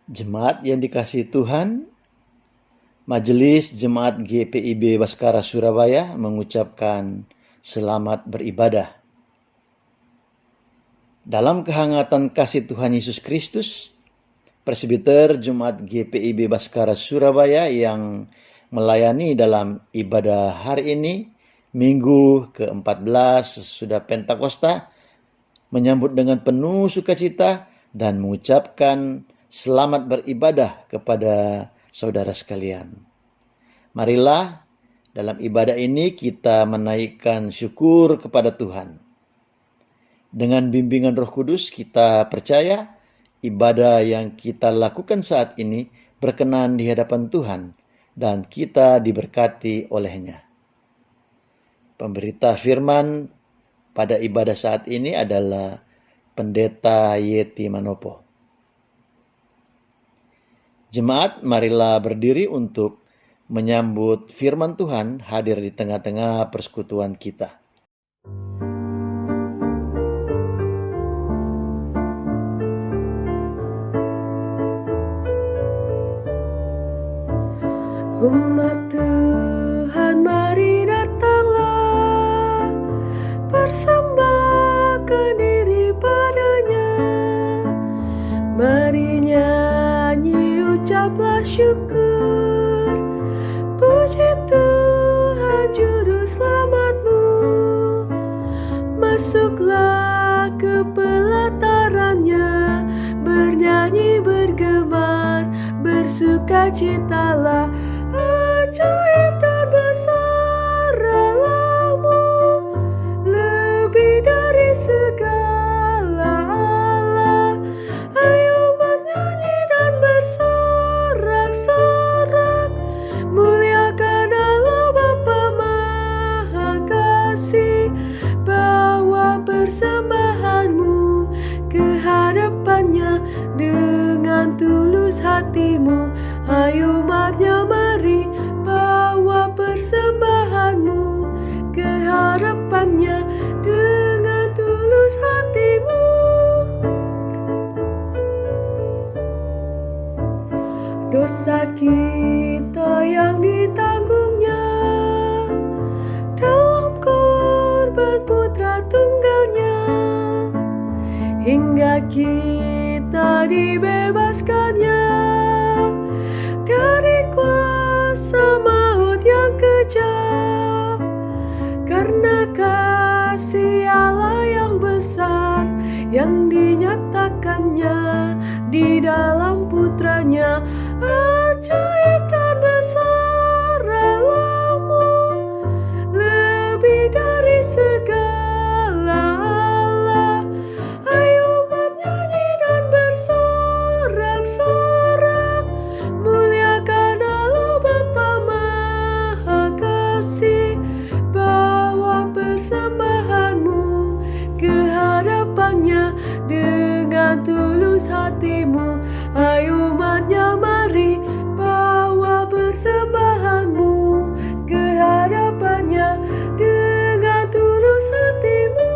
Jemaat yang dikasihi Tuhan, Majelis Jemaat GPIB Baskara Surabaya mengucapkan selamat beribadah. Dalam kehangatan kasih Tuhan Yesus Kristus, Presbiter Jemaat GPIB Baskara Surabaya yang melayani dalam ibadah hari ini, Minggu ke-14 sesudah Pentakosta, menyambut dengan penuh sukacita dan mengucapkan selamat beribadah kepada saudara sekalian. Marilah dalam ibadah ini kita menaikkan syukur kepada Tuhan. Dengan bimbingan Roh Kudus kita percaya ibadah yang kita lakukan saat ini berkenan di hadapan Tuhan dan kita diberkati olehnya. Pemberita firman pada ibadah saat ini adalah Pendeta Yeti Manopo. Jemaat, marilah berdiri untuk menyambut firman Tuhan hadir di tengah-tengah persekutuan kita. Umat Tuhan, mari datanglah, persembahkan diri padanya. Mari nyanyi, ucaplah syukur, puji Tuhan juru selamatmu. Masuklah ke pelatarannya, bernyanyi bergemar, bersukacitalah. Ajaib dan besar Allah-Mu, lebih dari segala Allah. Ayo umat nyanyi dan bersorak-sorak, muliakan Allah Bapa Maha Kasih. Bawa persembahanmu ke hadapannya dengan tulus hatimu. Ayo umatnya, mari bawa persembahanmu ke hadapannya dengan tulus hatimu. Dosa kita yang ditanggungnya dalam korban putra tunggalnya, hingga kita dibebaskannya dari kuasa maut yang kejam. Karena kasih Allah yang besar yang dinyatakannya di dalam putranya. Ajaib dan besar Allah-Mu, lebih dari segala Allah. Ayo umat nyanyi dan bersorak-sorak, muliakan Allah Bapa Maha Kasih. Bawa persembahanmu ke hadapannya dengan tulus hatimu. Ayo umatnya, mari bawa persembahanmu ke hadapannya dengan tulus hatimu.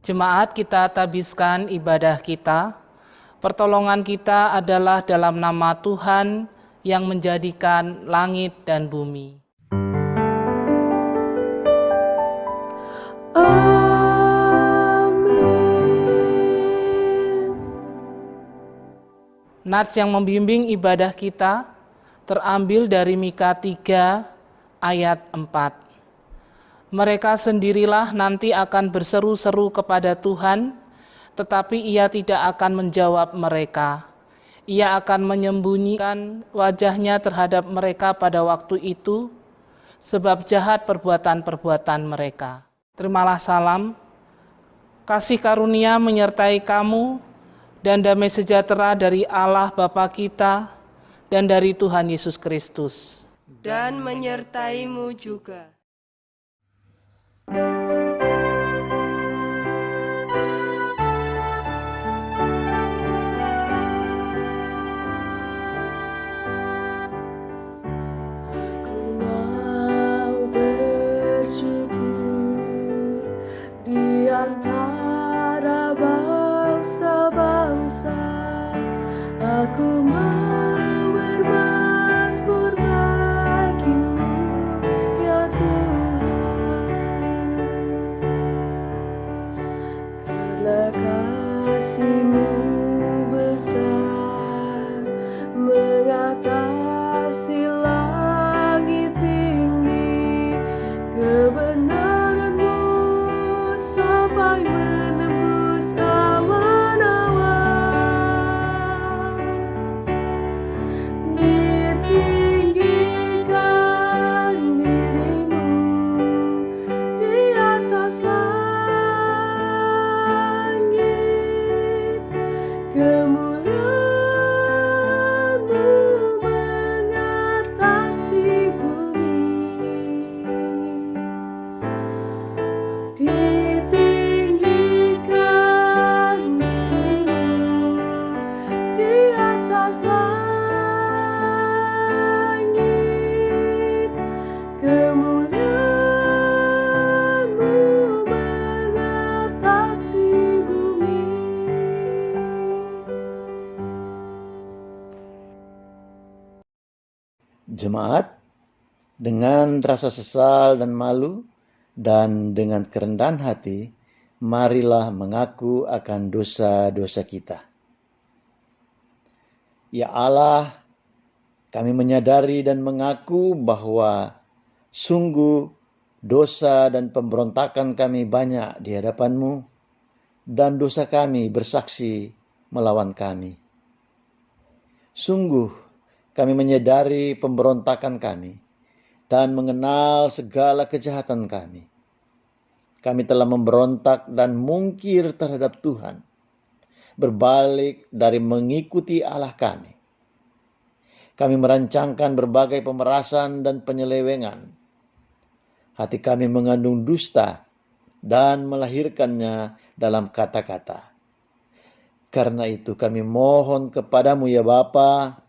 Jemaat, kita tabiskan ibadah kita. Pertolongan kita adalah dalam nama Tuhan yang menjadikan langit dan bumi. Nats yang membimbing ibadah kita terambil dari Mika 3 ayat 4. Mereka sendirilah nanti akan berseru-seru kepada Tuhan, tetapi Ia tidak akan menjawab mereka. Ia akan menyembunyikan wajahnya terhadap mereka pada waktu itu, sebab jahat perbuatan-perbuatan mereka. Terimalah salam, kasih karunia menyertai kamu, dan damai sejahtera dari Allah Bapa kita dan dari Tuhan Yesus Kristus. Dan menyertaimu juga. Ku mau bersyukur di antara Jemaat, dengan rasa sesal dan malu dan dengan kerendahan hati, marilah mengaku akan dosa-dosa kita. Ya Allah, kami menyadari dan mengaku bahwa sungguh dosa dan pemberontakan kami banyak di hadapan-Mu, dan dosa kami bersaksi melawan kami. Sungguh kami menyadari pemberontakan kami dan mengenal segala kejahatan kami. Kami telah memberontak dan mungkir terhadap Tuhan, berbalik dari mengikuti Allah kami. Kami merancangkan berbagai pemerasan dan penyelewengan. Hati kami mengandung dusta dan melahirkannya dalam kata-kata. Karena itu kami mohon kepadamu ya Bapa,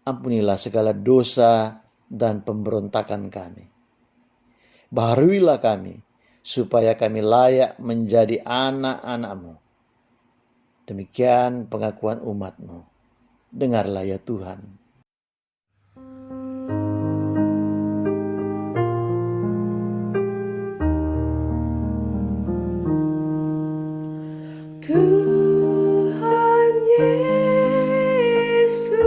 ampunilah segala dosa dan pemberontakan kami. Baharuilah kami, supaya kami layak menjadi anak-anak-Mu. Demikian pengakuan umat-Mu. Dengarlah ya Tuhan. Tuhan Yesus,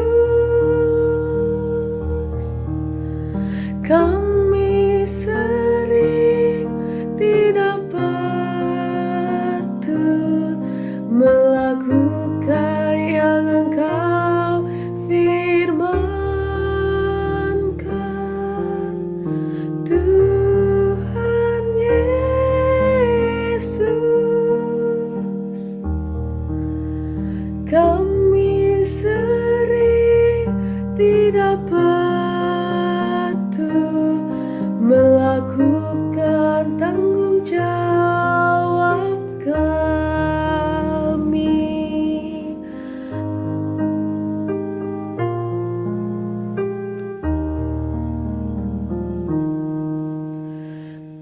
kami sering tidak patut melakukan yang Engkau firmankan. Tuhan Yesus, kami sering tidak patut melakukan tanggung jawab kami.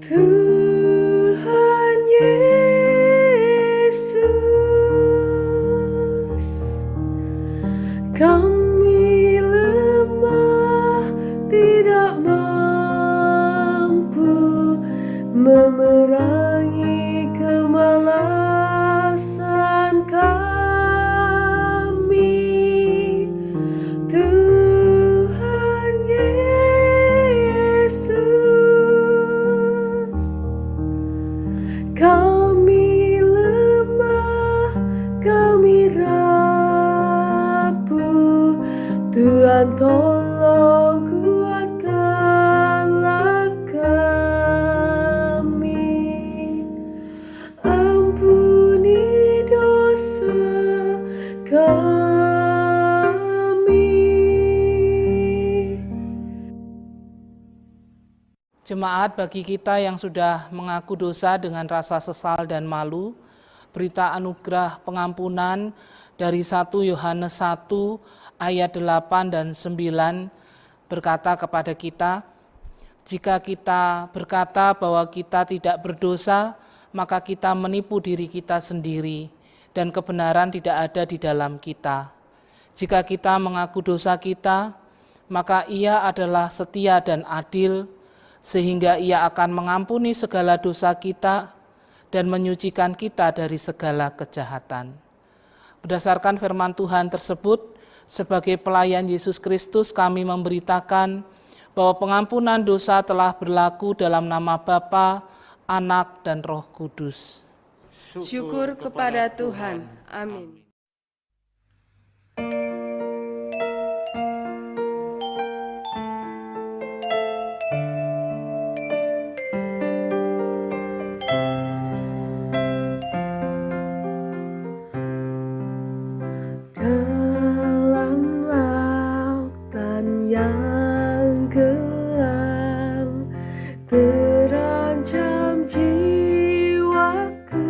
Tuhan Yesus, kami lemah, tidak mampu memerangi kemalasan kami. Tuhan Yesus, kami lemah, kami rapuh. Tuhan tolong kuatkanlah kami. Ampuni dosa kami. Jemaat, bagi kita yang sudah mengaku dosa dengan rasa sesal dan malu, berita anugerah pengampunan dari 1 Yohanes 1 ayat 8 dan 9 berkata kepada kita, jika kita berkata bahwa kita tidak berdosa, maka kita menipu diri kita sendiri dan kebenaran tidak ada di dalam kita. Jika kita mengaku dosa kita, maka Ia adalah setia dan adil, sehingga Ia akan mengampuni segala dosa kita dan menyucikan kita dari segala kejahatan. Berdasarkan firman Tuhan tersebut, sebagai pelayan Yesus Kristus kami memberitakan bahwa pengampunan dosa telah berlaku dalam nama Bapa, Anak, dan Roh Kudus. Syukur kepada Tuhan. Amin. Dalam lautan yang gelap, terancam jiwaku.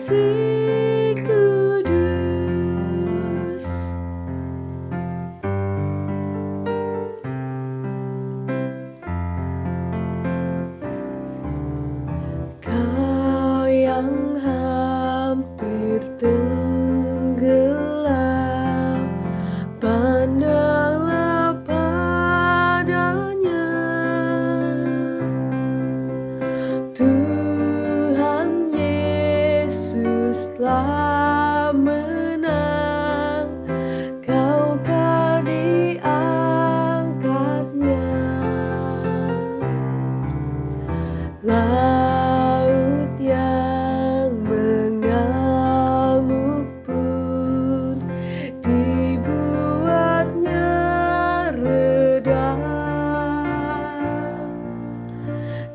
kudus. Kau yang hampir tenggelam, pandanglah padanya. Tuhan Yesus telah menang, kau diangkatnya. Laut yang mengamuk pun dibuatnya reda.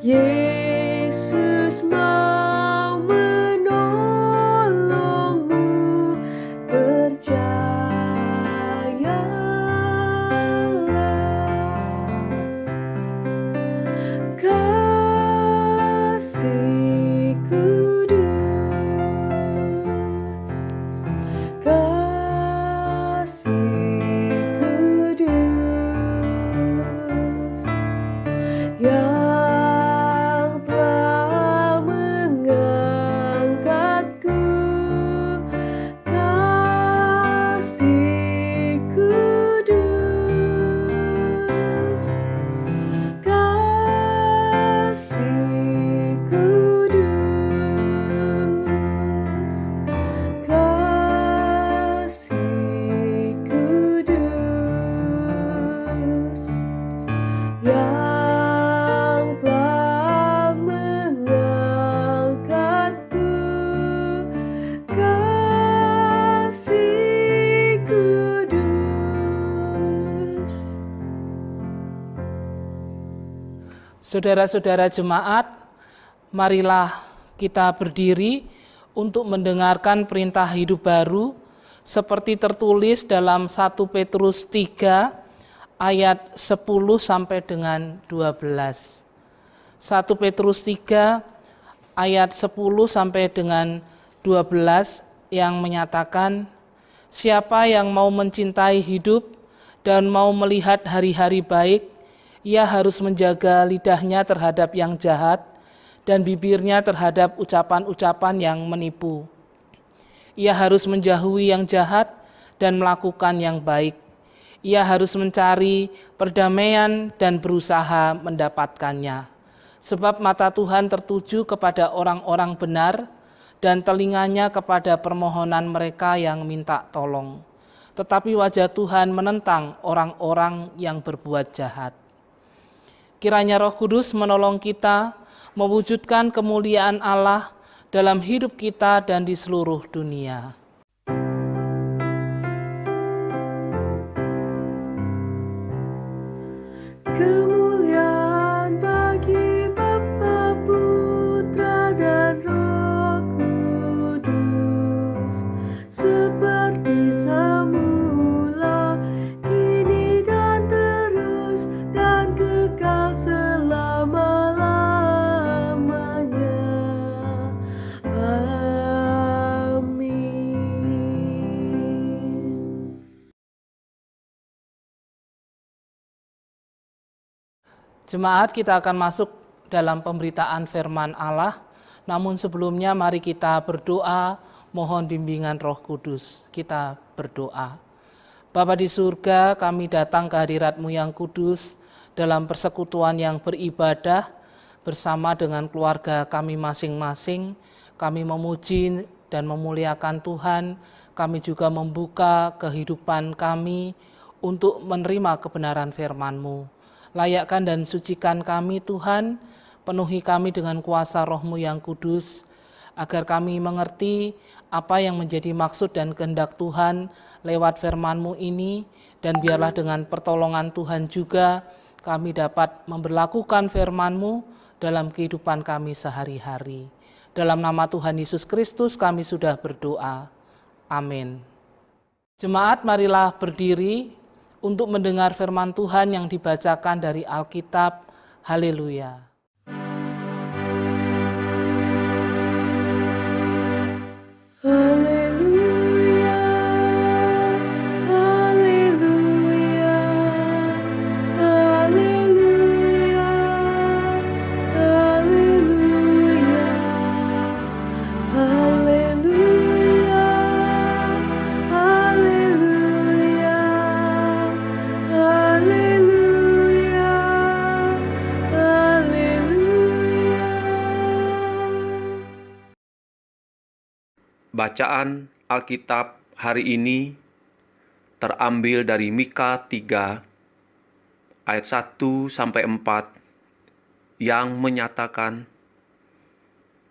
Yesus mau menolongmu, percayalah. Kasih kudus, kasih kudus, yang telah mengangkatku. Kasih kudus, kasih kudus, kasih kudus, yang telah mengangkatku. Kasih kudus. Saudara-saudara jemaat, marilah kita berdiri untuk mendengarkan perintah hidup baru seperti tertulis dalam 1 Petrus 3 ayat 10 sampai dengan 12. 1 Petrus 3 ayat 10 sampai dengan 12 yang menyatakan, siapa yang mau mencintai hidup dan mau melihat hari-hari baik, ia harus menjaga lidahnya terhadap yang jahat dan bibirnya terhadap ucapan-ucapan yang menipu. Ia harus menjauhi yang jahat dan melakukan yang baik. Ia harus mencari perdamaian dan berusaha mendapatkannya. Sebab mata Tuhan tertuju kepada orang-orang benar dan telinganya kepada permohonan mereka yang minta tolong. Tetapi wajah Tuhan menentang orang-orang yang berbuat jahat. Kiranya Roh Kudus menolong kita mewujudkan kemuliaan Allah dalam hidup kita dan di seluruh dunia. Kemuliaan bagi Bapa, Putra, dan Roh Kudus, seperti semula, kini dan terus, dan kekal selama-lamanya. Amin. Jemaat, kita akan masuk dalam pemberitaan firman Allah. Namun sebelumnya mari kita berdoa, mohon bimbingan Roh Kudus. Kita berdoa. Bapa di surga, kami datang ke hadirat-Mu yang kudus dalam persekutuan yang beribadah bersama dengan keluarga kami masing-masing. Kami memuji dan memuliakan Tuhan. Kami juga membuka kehidupan kami untuk menerima kebenaran firman-Mu. Layakkan dan sucikan kami Tuhan, penuhi kami dengan kuasa Roh-Mu yang kudus, agar kami mengerti apa yang menjadi maksud dan kehendak Tuhan lewat firman-Mu ini, dan biarlah dengan pertolongan Tuhan juga kami dapat memberlakukan firman-Mu dalam kehidupan kami sehari-hari. Dalam nama Tuhan Yesus Kristus kami sudah berdoa. Amin. Jemaat, marilah berdiri untuk mendengar firman Tuhan yang dibacakan dari Alkitab. Haleluya. Bacaan Alkitab hari ini terambil dari Mika 3 ayat 1-4 yang menyatakan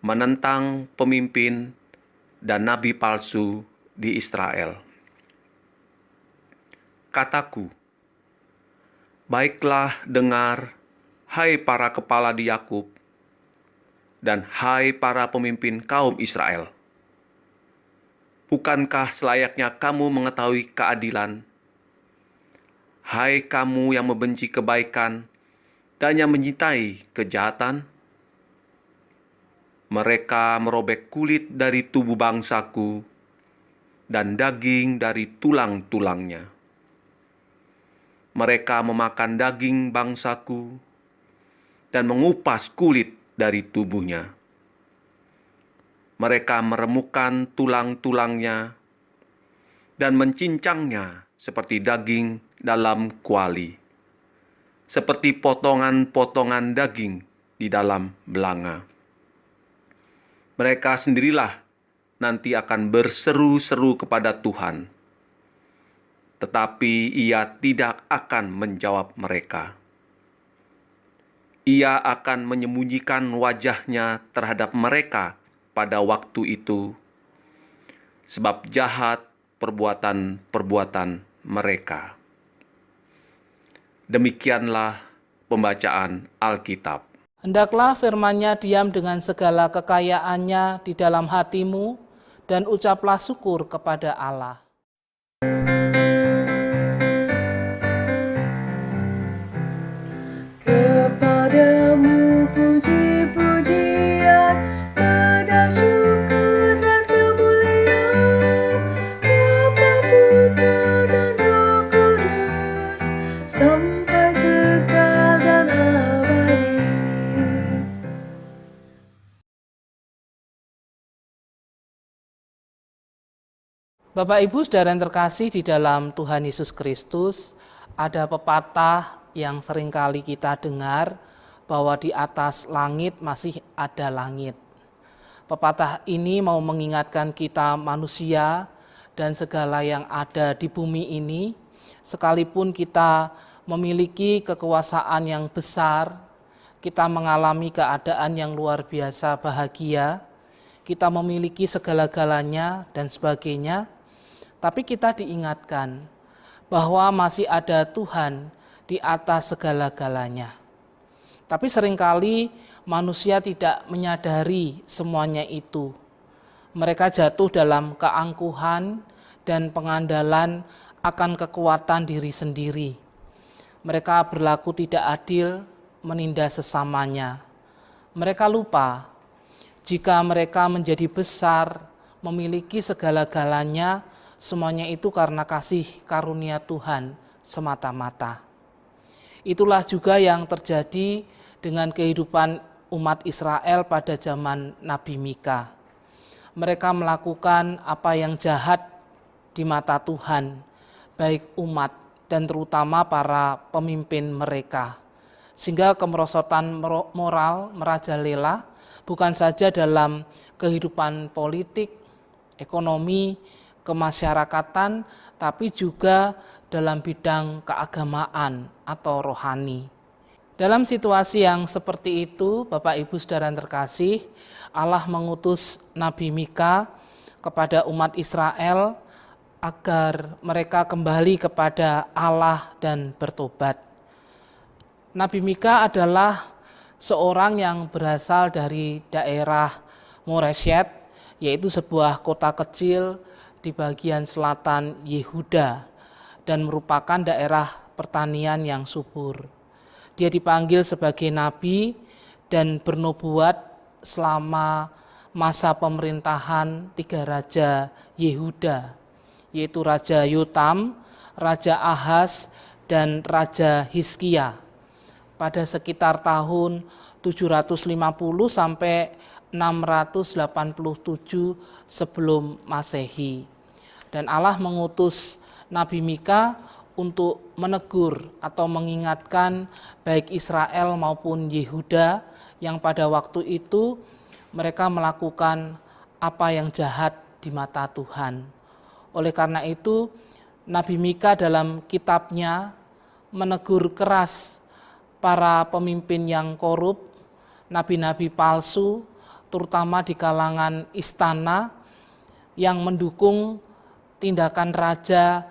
menentang pemimpin dan nabi palsu di Israel. Kataku, baiklah dengar, hai para kepala di Yakub, dan hai para pemimpin kaum Israel. Bukankah selayaknya kamu mengetahui keadilan? Hai kamu yang membenci kebaikan dan yang menyintai kejahatan? Mereka merobek kulit dari tubuh bangsaku dan daging dari tulang-tulangnya. Mereka memakan daging bangsaku dan mengupas kulit dari tubuhnya. Mereka meremukkan tulang-tulangnya dan mencincangnya seperti daging dalam kuali, seperti potongan-potongan daging di dalam belanga. Mereka sendirilah nanti akan berseru-seru kepada Tuhan, tetapi Ia tidak akan menjawab mereka. Ia akan menyembunyikan wajah-Nya terhadap mereka pada waktu itu, sebab jahat perbuatan-perbuatan mereka. Demikianlah pembacaan Alkitab. Hendaklah firman-Nya diam dengan segala kekayaannya di dalam hatimu, dan ucaplah syukur kepada Allah. Kepadamu puji-pujian, nada syukur dan kemuliaan, Bapa, Putra, dan Roh Kudus, sampai kekal dan abadi. Bapak Ibu Saudara yang terkasih di dalam Tuhan Yesus Kristus, ada pepatah yang seringkali kita dengar bahwa di atas langit masih ada langit. Pepatah ini mau mengingatkan kita manusia dan segala yang ada di bumi ini, sekalipun kita memiliki kekuasaan yang besar, kita mengalami keadaan yang luar biasa bahagia, kita memiliki segala-galanya dan sebagainya, tapi kita diingatkan bahwa masih ada Tuhan di atas segala-galanya. Tapi seringkali manusia tidak menyadari semuanya itu. Mereka jatuh dalam keangkuhan dan pengandalan akan kekuatan diri sendiri. Mereka berlaku tidak adil, menindas sesamanya. Mereka lupa jika mereka menjadi besar, memiliki segala-galanya, semuanya itu karena kasih karunia Tuhan semata-mata. Itulah juga yang terjadi dengan kehidupan umat Israel pada zaman Nabi Mika. Mereka melakukan apa yang jahat di mata Tuhan, baik umat dan terutama para pemimpin mereka. Sehingga kemerosotan moral merajalela bukan saja dalam kehidupan politik, ekonomi, kemasyarakatan, tapi juga dalam bidang keagamaan atau rohani. Dalam situasi yang seperti itu, Bapak Ibu Saudara yang terkasih, Allah mengutus Nabi Mika kepada umat Israel agar mereka kembali kepada Allah dan bertobat. Nabi Mika adalah seorang yang berasal dari daerah Moresyet, yaitu sebuah kota kecil di bagian selatan Yehuda dan merupakan daerah pertanian yang subur. Dia dipanggil sebagai nabi dan bernubuat selama masa pemerintahan 3 raja Yehuda, yaitu Raja Yotam, Raja Ahaz, dan Raja Hizkia pada sekitar tahun 750 sampai 687 sebelum Masehi. Dan Allah mengutus Nabi Mika untuk menegur atau mengingatkan baik Israel maupun Yehuda yang pada waktu itu mereka melakukan apa yang jahat di mata Tuhan. Oleh karena itu, Nabi Mika dalam kitabnya menegur keras para pemimpin yang korup, nabi-nabi palsu, terutama di kalangan istana yang mendukung tindakan raja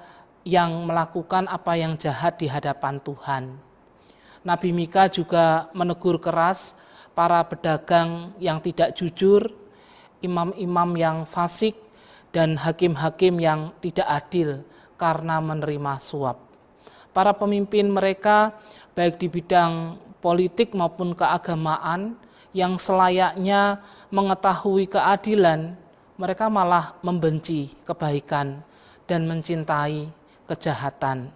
yang melakukan apa yang jahat di hadapan Tuhan. Nabi Mika juga menegur keras para pedagang yang tidak jujur, imam-imam yang fasik, dan hakim-hakim yang tidak adil karena menerima suap. Para pemimpin mereka baik di bidang politik maupun keagamaan yang selayaknya mengetahui keadilan, mereka malah membenci kebaikan dan mencintai kejahatan.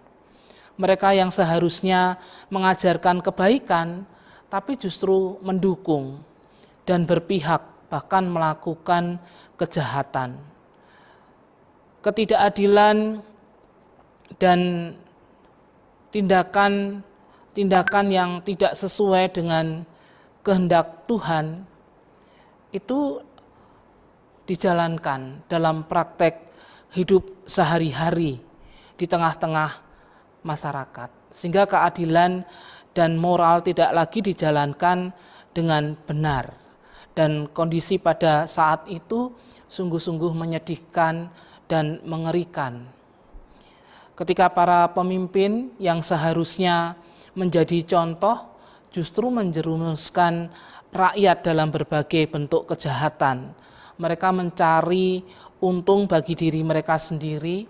Mereka yang seharusnya mengajarkan kebaikan, tapi justru mendukung dan berpihak, bahkan melakukan kejahatan. Ketidakadilan dan tindakan yang tidak sesuai dengan kehendak Tuhan itu dijalankan dalam praktek hidup sehari-hari di tengah-tengah masyarakat, sehingga keadilan dan moral tidak lagi dijalankan dengan benar, dan kondisi pada saat itu sungguh-sungguh menyedihkan dan mengerikan. Ketika para pemimpin yang seharusnya menjadi contoh justru menjerumuskan rakyat dalam berbagai bentuk kejahatan. Mereka mencari untung bagi diri mereka sendiri.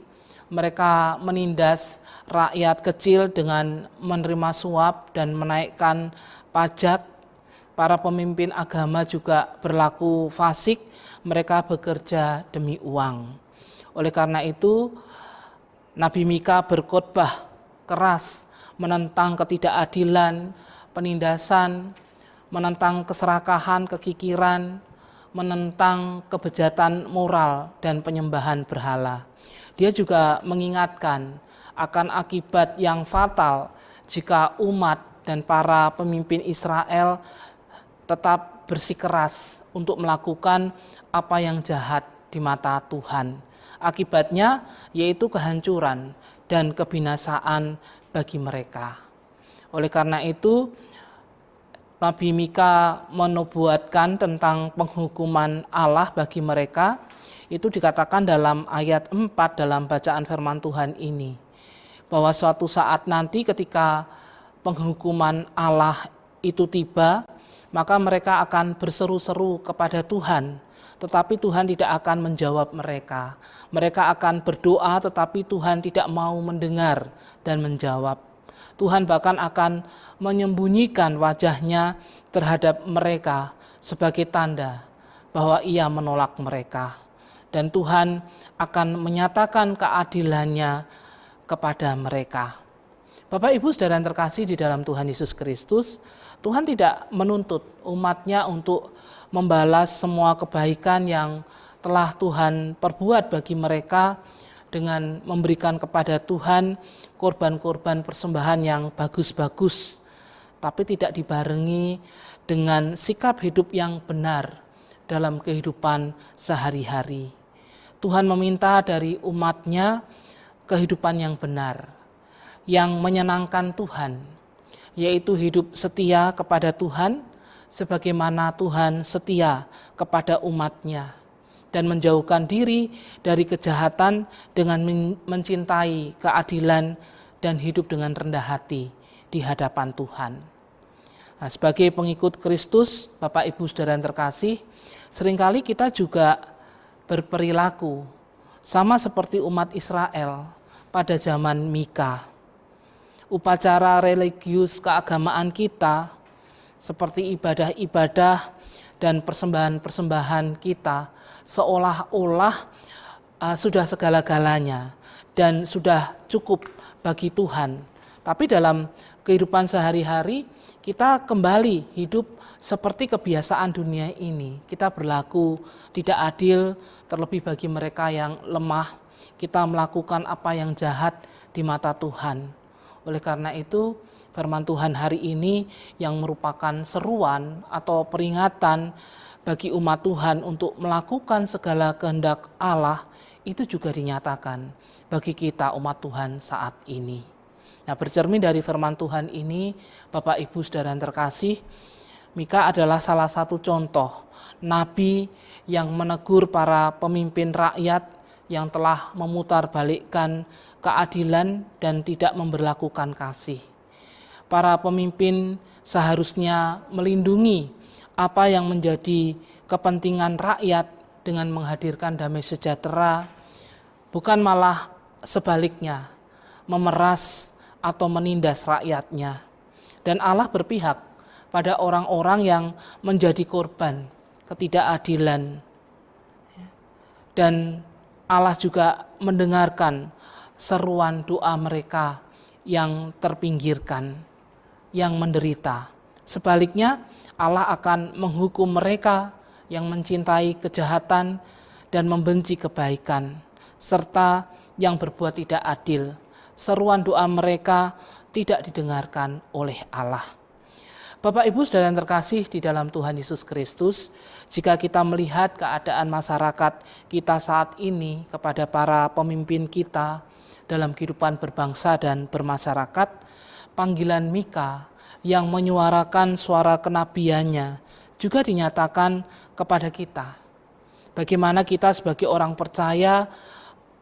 Mereka menindas rakyat kecil dengan menerima suap dan menaikkan pajak. Para pemimpin agama juga berlaku fasik. Mereka bekerja demi uang. Oleh karena itu, Nabi Mika berkhotbah keras menentang ketidakadilan, penindasan, menentang keserakahan, kekikiran, menentang kebejatan moral dan penyembahan berhala. Dia juga mengingatkan akan akibat yang fatal jika umat dan para pemimpin Israel tetap bersikeras untuk melakukan apa yang jahat di mata Tuhan. Akibatnya yaitu kehancuran dan kebinasaan bagi mereka. Oleh karena itu, Nabi Mika menubuatkan tentang penghukuman Allah bagi mereka. Itu dikatakan dalam ayat 4 dalam bacaan firman Tuhan ini, bahwa suatu saat nanti ketika penghukuman Allah itu tiba, maka mereka akan berseru-seru kepada Tuhan, tetapi Tuhan tidak akan menjawab mereka. Mereka akan berdoa, tetapi Tuhan tidak mau mendengar dan menjawab. Tuhan bahkan akan menyembunyikan wajahnya terhadap mereka sebagai tanda bahwa Ia menolak mereka. Dan Tuhan akan menyatakan keadilannya kepada mereka. Bapak Ibu saudara yang terkasih di dalam Tuhan Yesus Kristus, Tuhan tidak menuntut umatnya untuk membalas semua kebaikan yang telah Tuhan perbuat bagi mereka dengan memberikan kepada Tuhan korban-korban persembahan yang bagus-bagus, tapi tidak dibarengi dengan sikap hidup yang benar dalam kehidupan sehari-hari. Tuhan meminta dari umatnya kehidupan yang benar, yang menyenangkan Tuhan, yaitu hidup setia kepada Tuhan sebagaimana Tuhan setia kepada umatnya, dan menjauhkan diri dari kejahatan dengan mencintai keadilan dan hidup dengan rendah hati di hadapan Tuhan. Nah, sebagai pengikut Kristus, Bapak Ibu saudara yang terkasih, seringkali kita juga berperilaku sama seperti umat Israel pada zaman Mika. Upacara religius keagamaan kita seperti ibadah-ibadah dan persembahan-persembahan kita seolah-olah sudah segala-galanya dan sudah cukup bagi Tuhan. Tapi dalam kehidupan sehari-hari kita kembali hidup seperti kebiasaan dunia ini. Kita berlaku tidak adil, terlebih bagi mereka yang lemah. Kita melakukan apa yang jahat di mata Tuhan. Oleh karena itu, firman Tuhan hari ini yang merupakan seruan atau peringatan bagi umat Tuhan untuk melakukan segala kehendak Allah itu juga dinyatakan bagi kita umat Tuhan saat ini. Nah, bercermin dari firman Tuhan ini, Bapak Ibu Saudara yang terkasih, Mika adalah salah satu contoh nabi yang menegur para pemimpin rakyat yang telah memutarbalikkan keadilan dan tidak memberlakukan kasih. Para pemimpin seharusnya melindungi apa yang menjadi kepentingan rakyat dengan menghadirkan damai sejahtera, bukan malah sebaliknya, memeras atau menindas rakyatnya. Dan Allah berpihak pada orang-orang yang menjadi korban ketidakadilan. Dan Allah juga mendengarkan seruan doa mereka yang terpinggirkan, yang menderita. Sebaliknya, Allah akan menghukum mereka yang mencintai kejahatan dan membenci kebaikan, serta yang berbuat tidak adil. Seruan doa mereka tidak didengarkan oleh Allah. Bapak Ibu Saudara yang terkasih di dalam Tuhan Yesus Kristus, jika kita melihat keadaan masyarakat kita saat ini kepada para pemimpin kita dalam kehidupan berbangsa dan bermasyarakat, panggilan Mika yang menyuarakan suara kenabiannya juga dinyatakan kepada kita. Bagaimana kita sebagai orang percaya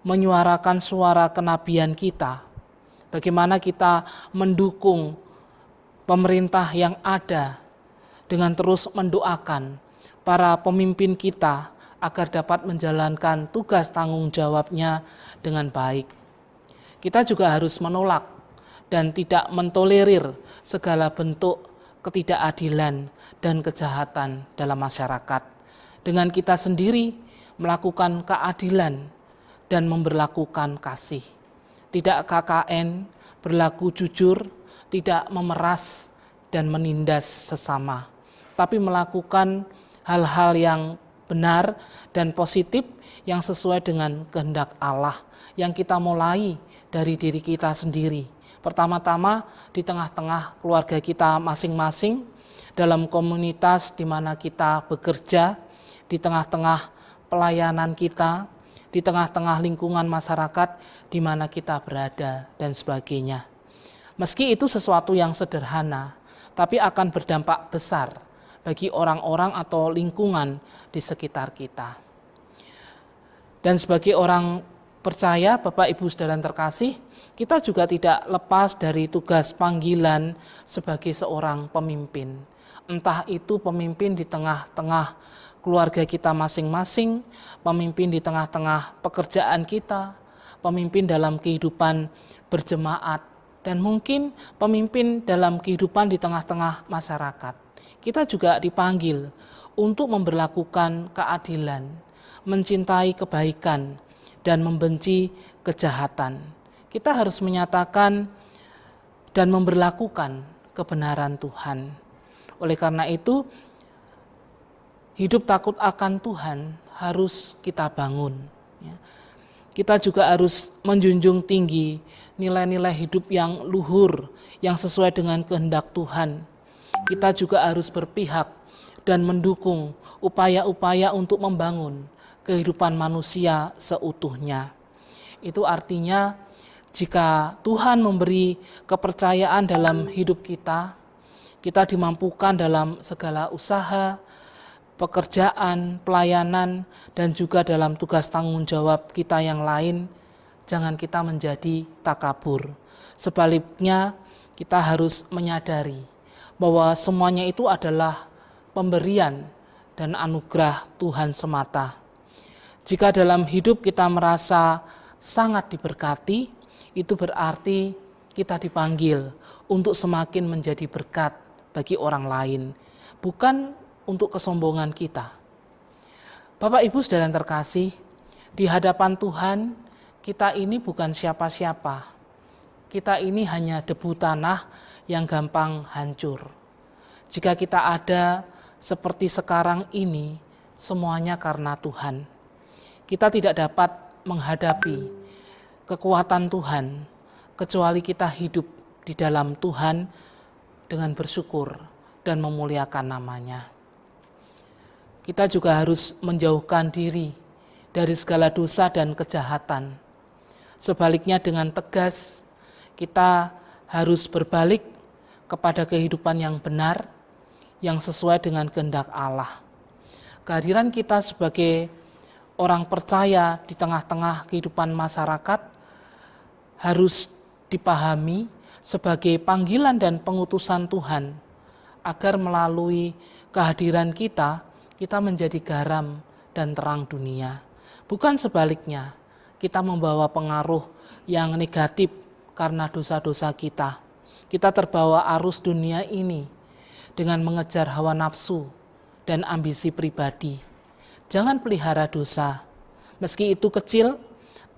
menyuarakan suara kenabian kita, bagaimana kita mendukung pemerintah yang ada dengan terus mendoakan para pemimpin kita agar dapat menjalankan tugas tanggung jawabnya dengan baik. Kita juga harus menolak dan tidak mentolerir segala bentuk ketidakadilan dan kejahatan dalam masyarakat. Dengan kita sendiri melakukan keadilan dan memberlakukan kasih. Tidak KKN, berlaku jujur, tidak memeras dan menindas sesama, tapi melakukan hal-hal yang benar dan positif yang sesuai dengan kehendak Allah yang kita mulai dari diri kita sendiri. Pertama-tama di tengah-tengah keluarga kita masing-masing, dalam komunitas di mana kita bekerja, di tengah-tengah pelayanan kita, di tengah-tengah lingkungan masyarakat di mana kita berada dan sebagainya. Meski itu sesuatu yang sederhana, tapi akan berdampak besar bagi orang-orang atau lingkungan di sekitar kita. Dan sebagai orang percaya, Bapak Ibu Saudara yang terkasih, kita juga tidak lepas dari tugas panggilan sebagai seorang pemimpin. Entah itu pemimpin di tengah-tengah keluarga kita masing-masing, pemimpin di tengah-tengah pekerjaan kita, pemimpin dalam kehidupan berjemaat, dan mungkin pemimpin dalam kehidupan di tengah-tengah masyarakat. Kita juga dipanggil untuk memberlakukan keadilan, mencintai kebaikan, dan membenci kejahatan. Kita harus menyatakan dan memberlakukan kebenaran Tuhan. Oleh karena itu, hidup takut akan Tuhan harus kita bangun. Kita juga harus menjunjung tinggi nilai-nilai hidup yang luhur, yang sesuai dengan kehendak Tuhan. Kita juga harus berpihak dan mendukung upaya-upaya untuk membangun kehidupan manusia seutuhnya. Itu artinya jika Tuhan memberi kepercayaan dalam hidup kita, kita dimampukan dalam segala usaha, pekerjaan, pelayanan, dan juga dalam tugas tanggung jawab kita yang lain, jangan kita menjadi takabur. Sebaliknya, kita harus menyadari bahwa semuanya itu adalah pemberian dan anugerah Tuhan semata. Jika dalam hidup kita merasa sangat diberkati, itu berarti kita dipanggil untuk semakin menjadi berkat bagi orang lain, bukan untuk kesombongan kita. Bapak Ibu Saudara yang terkasih, di hadapan Tuhan kita ini bukan siapa-siapa. Kita ini hanya debu tanah yang gampang hancur. Jika kita ada seperti sekarang ini, semuanya karena Tuhan. Kita tidak dapat menghadapi kekuatan Tuhan kecuali kita hidup di dalam Tuhan dengan bersyukur dan memuliakan namanya. kita juga harus menjauhkan diri dari segala dosa dan kejahatan. Sebaliknya dengan tegas, kita harus berbalik kepada kehidupan yang benar, yang sesuai dengan kehendak Allah. Kehadiran kita sebagai orang percaya di tengah-tengah kehidupan masyarakat harus dipahami sebagai panggilan dan pengutusan Tuhan, agar melalui kehadiran kita menjadi garam dan terang dunia. Bukan sebaliknya, kita membawa pengaruh yang negatif karena dosa-dosa kita. Kita terbawa arus dunia ini dengan mengejar hawa nafsu dan ambisi pribadi. Jangan pelihara dosa, meski itu kecil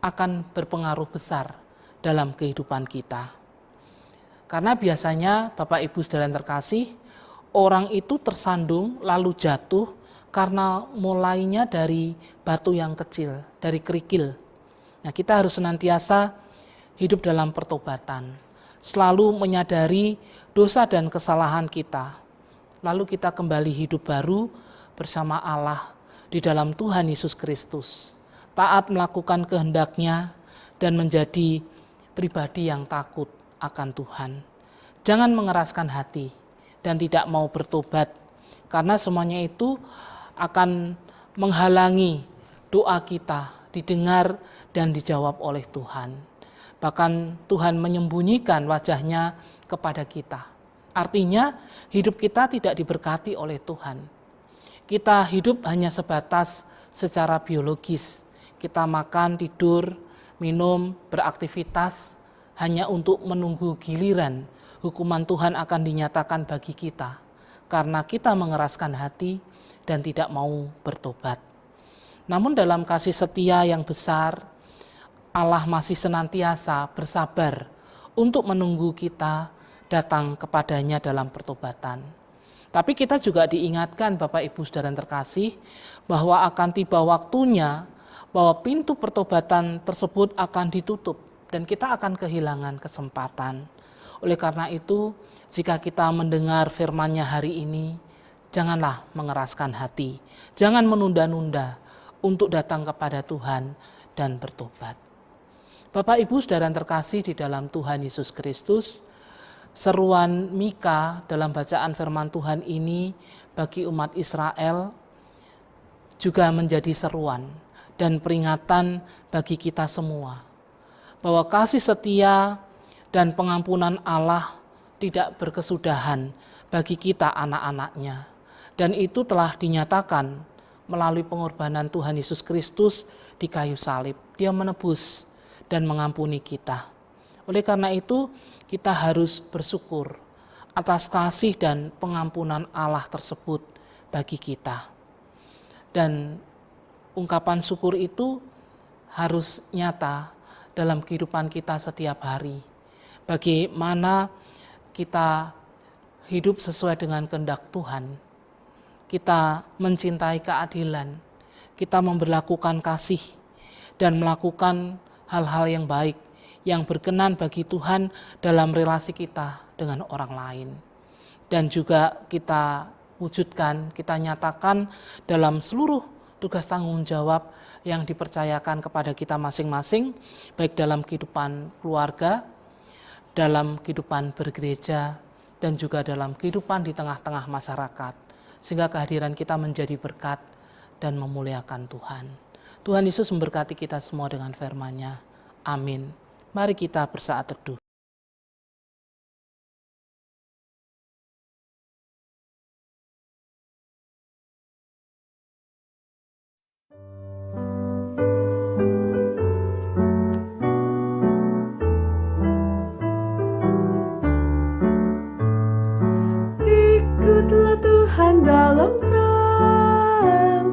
akan berpengaruh besar dalam kehidupan kita. Karena biasanya Bapak Ibu Saudara yang terkasih, orang itu tersandung lalu jatuh karena mulainya dari batu yang kecil, dari kerikil. Nah, kita harus senantiasa hidup dalam pertobatan, selalu menyadari dosa dan kesalahan kita. Lalu kita kembali hidup baru bersama Allah di dalam Tuhan Yesus Kristus. Taat melakukan kehendak-Nya dan menjadi pribadi yang takut akan Tuhan. Jangan mengeraskan hati dan tidak mau bertobat, karena semuanya itu akan menghalangi doa kita didengar dan dijawab oleh Tuhan. Bahkan Tuhan menyembunyikan wajah-Nya kepada kita. Artinya hidup kita tidak diberkati oleh Tuhan. Kita hidup hanya sebatas secara biologis. Kita makan, tidur, minum, beraktivitas hanya untuk menunggu giliran hukuman Tuhan akan dinyatakan bagi kita, karena kita mengeraskan hati dan tidak mau bertobat. Namun dalam kasih setia yang besar, Allah masih senantiasa bersabar untuk menunggu kita datang kepadanya dalam pertobatan. Tapi kita juga diingatkan Bapak Ibu Saudara yang terkasih, bahwa akan tiba waktunya bahwa pintu pertobatan tersebut akan ditutup dan kita akan kehilangan kesempatan. Oleh karena itu, jika kita mendengar firman-Nya hari ini, janganlah mengeraskan hati, jangan menunda-nunda untuk datang kepada Tuhan dan bertobat. Bapak Ibu Saudara yang terkasih di dalam Tuhan Yesus Kristus, seruan Mika dalam bacaan firman Tuhan ini bagi umat Israel juga menjadi seruan dan peringatan bagi kita semua, bahwa kasih setia dan pengampunan Allah tidak berkesudahan bagi kita anak-anak-Nya. Dan itu telah dinyatakan melalui pengorbanan Tuhan Yesus Kristus di kayu salib. Dia menebus dan mengampuni kita. Oleh karena itu, kita harus bersyukur atas kasih dan pengampunan Allah tersebut bagi kita. Dan ungkapan syukur itu harus nyata dalam kehidupan kita setiap hari. Bagaimana kita hidup sesuai dengan kehendak Tuhan. Kita mencintai keadilan, kita memberlakukan kasih dan melakukan hal-hal yang baik yang berkenan bagi Tuhan dalam relasi kita dengan orang lain. Dan juga kita wujudkan, kita nyatakan dalam seluruh tugas tanggung jawab yang dipercayakan kepada kita masing-masing, baik dalam kehidupan keluarga, dalam kehidupan bergereja, dan juga dalam kehidupan di tengah-tengah masyarakat, sehingga kehadiran kita menjadi berkat dan memuliakan Tuhan. Tuhan Yesus memberkati kita semua dengan firman-Nya. Amin. Mari kita bersaat teduh. Ikutlah Tuhan dalam terang,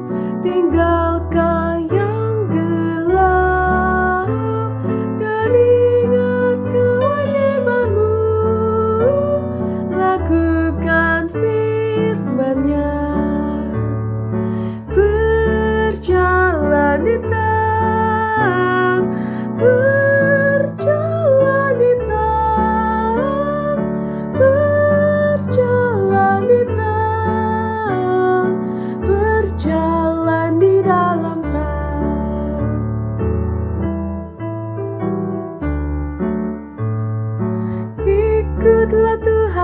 tinggalkan yang gelap, dan ingat kewajibanmu, lakukan firman-Nya. Berjalan di terang, berjalan di terang, berjalan di terang.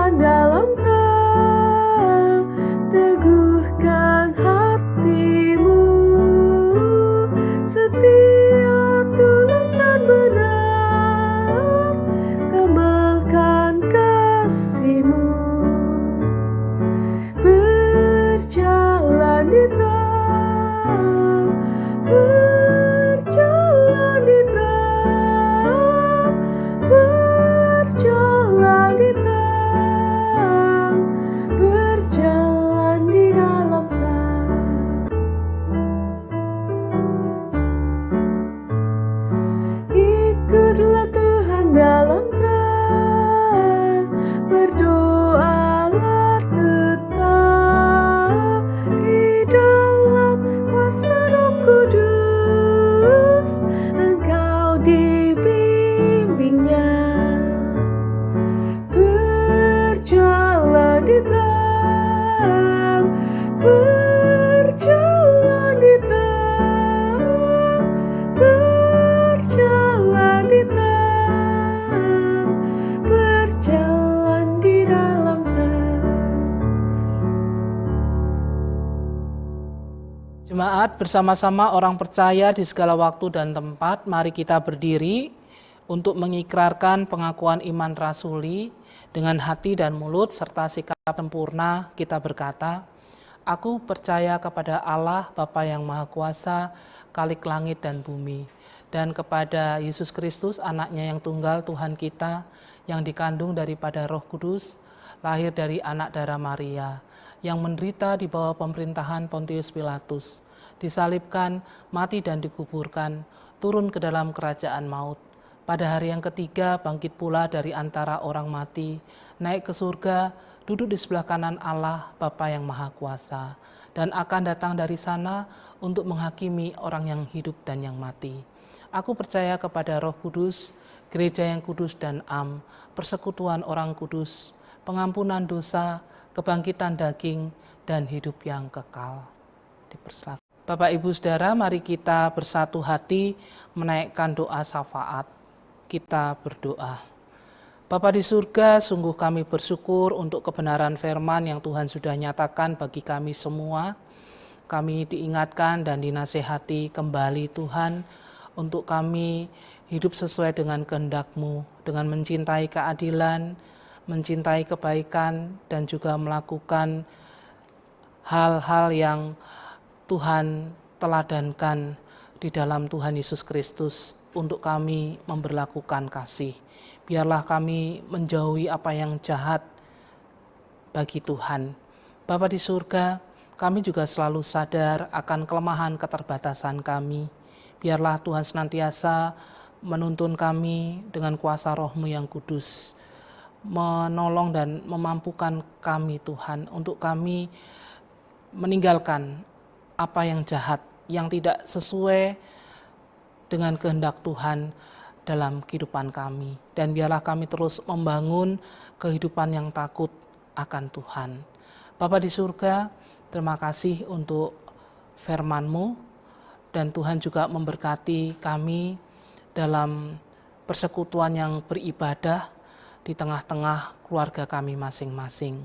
Tuhan dalam terang, teguhkan hatimu, setia, tulus dan benar, kembalikan kasihmu. Berjalan di terang, berjalan di terang, berjalan di terang, berjalan di dalam terang. Ikutlah Tuhan dalam terang, berdoalah tetap di dalam kuasa Roh Kudus, engkau dibimbingnya. Berjalan di terang, berjalan di terang, berjalan di terang, berjalan di dalam terang. Jemaat, bersama-sama orang percaya di segala waktu dan tempat, mari kita berdiri untuk mengikrarkan pengakuan iman rasuli dengan hati dan mulut serta sikap sempurna. Kita berkata, aku percaya kepada Allah Bapa yang Maha Kuasa, Khalik langit dan bumi, dan kepada Yesus Kristus anaknya yang tunggal Tuhan kita, yang dikandung daripada Roh Kudus, lahir dari anak darah Maria, yang menderita di bawah pemerintahan Pontius Pilatus, disalibkan, mati dan dikuburkan, turun ke dalam kerajaan maut. Pada hari yang ketiga bangkit pula dari antara orang mati, naik ke surga, duduk di sebelah kanan Allah Bapa yang Maha Kuasa, dan akan datang dari sana untuk menghakimi orang yang hidup dan yang mati. Aku percaya kepada Roh Kudus, gereja yang kudus dan am, persekutuan orang kudus, pengampunan dosa, kebangkitan daging, dan hidup yang kekal. Dipersilakan. Bapak Ibu Saudara, mari kita bersatu hati menaikkan doa syafaat. Kita berdoa. Bapa di surga, sungguh kami bersyukur untuk kebenaran firman yang Tuhan sudah nyatakan bagi kami semua. Kami diingatkan dan dinasehati kembali Tuhan untuk kami hidup sesuai dengan kehendak-Mu, dengan mencintai keadilan, mencintai kebaikan, dan juga melakukan hal-hal yang Tuhan teladankan di dalam Tuhan Yesus Kristus untuk kami memberlakukan kasih. Biarlah kami menjauhi apa yang jahat bagi Tuhan. Bapa di surga, kami juga selalu sadar akan kelemahan keterbatasan kami. Biarlah Tuhan senantiasa menuntun kami dengan kuasa Roh-Mu yang kudus, menolong dan memampukan kami Tuhan untuk kami meninggalkan apa yang jahat, yang tidak sesuai dengan kehendak Tuhan dalam kehidupan kami. Dan biarlah kami terus membangun kehidupan yang takut akan Tuhan. Bapa di surga, terima kasih untuk firman-Mu, dan Tuhan juga memberkati kami dalam persekutuan yang beribadah di tengah-tengah keluarga kami masing-masing.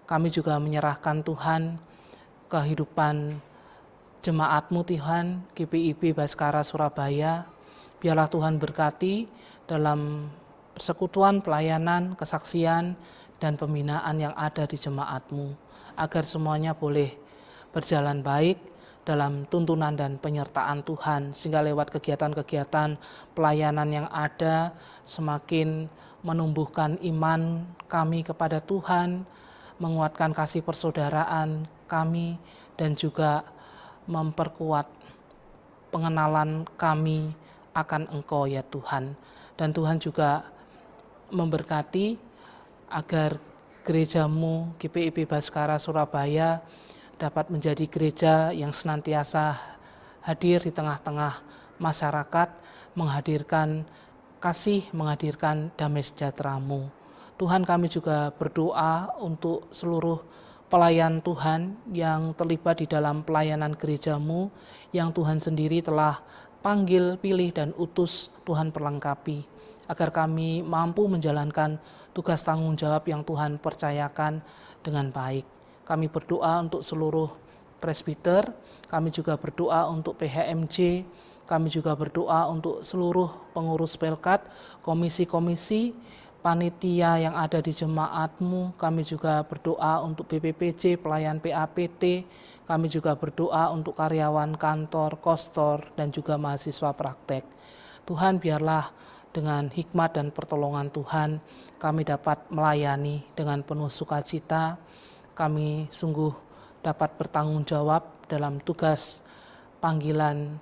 Kami juga menyerahkan Tuhan kehidupan jemaat-Mu Tuhan, GPIB Baskara Surabaya. Biarlah Tuhan berkati dalam persekutuan, pelayanan, kesaksian, dan pembinaan yang ada di jemaat-Mu, agar semuanya boleh berjalan baik dalam tuntunan dan penyertaan Tuhan, sehingga lewat kegiatan-kegiatan pelayanan yang ada semakin menumbuhkan iman kami kepada Tuhan, menguatkan kasih persaudaraan kami, dan juga memperkuat pengenalan kami akan Engkau ya Tuhan. Dan Tuhan juga memberkati agar gereja-Mu GPIB Baskara Surabaya dapat menjadi gereja yang senantiasa hadir di tengah-tengah masyarakat, menghadirkan kasih, menghadirkan damai sejahtera-Mu. Tuhan, kami juga berdoa untuk seluruh pelayan Tuhan yang terlibat di dalam pelayanan gereja-Mu, yang Tuhan sendiri telah panggil, pilih, dan utus. Tuhan perlengkapi agar kami mampu menjalankan tugas tanggung jawab yang Tuhan percayakan dengan baik. Kami berdoa untuk seluruh presbiter, kami juga berdoa untuk PHMJ, kami juga berdoa untuk seluruh pengurus pelkat, komisi-komisi, panitia yang ada di jemaatmu. Kami juga berdoa untuk BPPJ, pelayan PAPT, kami juga berdoa untuk karyawan kantor, kostor, dan juga mahasiswa praktek. Tuhan, biarlah dengan hikmat dan pertolongan Tuhan kami dapat melayani dengan penuh sukacita. Kami sungguh dapat bertanggung jawab dalam tugas panggilan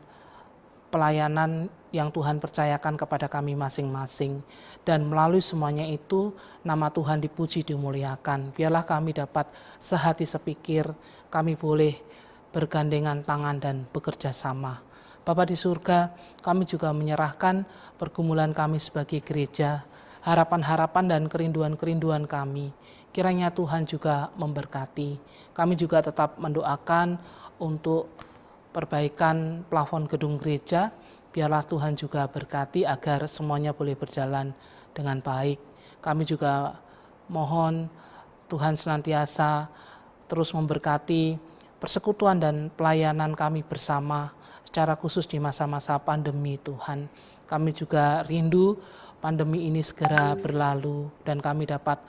pelayanan yang Tuhan percayakan kepada kami masing-masing. Dan melalui semuanya itu, nama Tuhan dipuji, dimuliakan. Biarlah kami dapat sehati sepikir, kami boleh bergandengan tangan dan bekerja sama. Bapa di surga, kami juga menyerahkan pergumulan kami sebagai gereja, harapan-harapan dan kerinduan-kerinduan kami. Kiranya Tuhan juga memberkati. Kami juga tetap mendoakan untuk perbaikan plafon gedung gereja. Biarlah Tuhan juga berkati agar semuanya boleh berjalan dengan baik. Kami juga mohon Tuhan senantiasa terus memberkati persekutuan dan pelayanan kami bersama, secara khusus di masa-masa pandemi Tuhan. Kami juga rindu pandemi ini segera berlalu dan kami dapat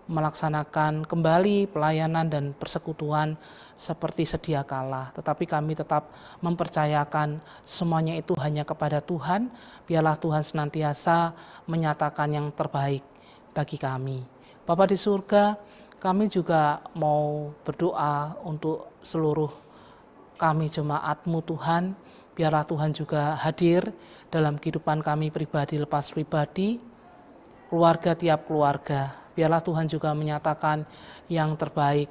melaksanakan kembali pelayanan dan persekutuan seperti sedia kala. Tetapi kami tetap mempercayakan semuanya itu hanya kepada Tuhan. Biarlah Tuhan senantiasa menyatakan yang terbaik bagi kami. Bapa di surga, kami juga mau berdoa untuk seluruh kami jemaat-Mu Tuhan. Biarlah Tuhan juga hadir dalam kehidupan kami pribadi lepas pribadi, keluarga tiap keluarga. Biarlah Tuhan juga menyatakan yang terbaik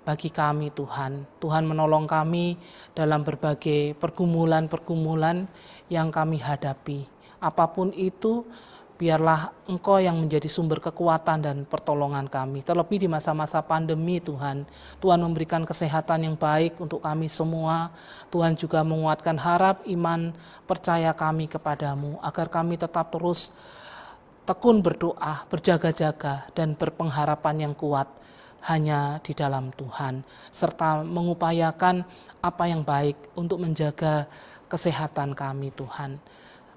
bagi kami Tuhan. Tuhan menolong kami dalam berbagai pergumulan-pergumulan yang kami hadapi. Apapun itu, biarlah Engkau yang menjadi sumber kekuatan dan pertolongan kami. Terlebih di masa-masa pandemi Tuhan. Tuhan memberikan kesehatan yang baik untuk kami semua. Tuhan juga menguatkan harap, iman, percaya kami kepadamu. Agar kami tetap terus tekun berdoa, berjaga-jaga, dan berpengharapan yang kuat hanya di dalam Tuhan. Serta mengupayakan apa yang baik untuk menjaga kesehatan kami Tuhan.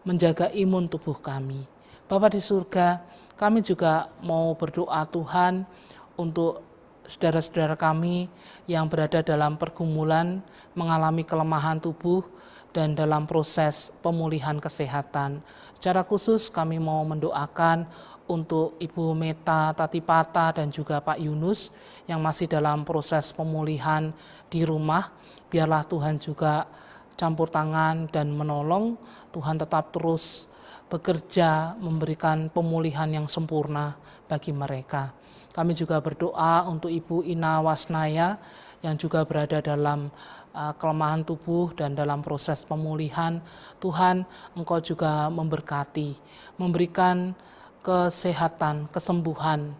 Menjaga imun tubuh kami. Bapa di surga, kami juga mau berdoa Tuhan untuk saudara-saudara kami yang berada dalam pergumulan, mengalami kelemahan tubuh, dan dalam proses pemulihan kesehatan. Secara khusus kami mau mendoakan untuk Ibu Meta Tatipata dan juga Pak Yunus yang masih dalam proses pemulihan di rumah. Biarlah Tuhan juga campur tangan dan menolong. Tuhan tetap terus bekerja memberikan pemulihan yang sempurna bagi mereka. Kami juga berdoa untuk Ibu Ina Wasnaya yang juga berada dalam kelemahan tubuh dan dalam proses pemulihan. Tuhan, Engkau juga memberkati, memberikan kesehatan, kesembuhan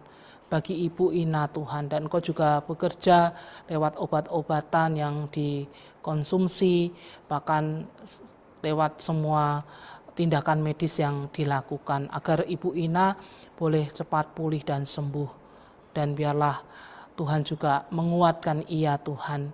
bagi Ibu Ina Tuhan. Dan Engkau juga bekerja lewat obat-obatan yang dikonsumsi, bahkan lewat semua tindakan medis yang dilakukan agar Ibu Ina boleh cepat pulih dan sembuh. Dan biarlah Tuhan juga menguatkan ia Tuhan,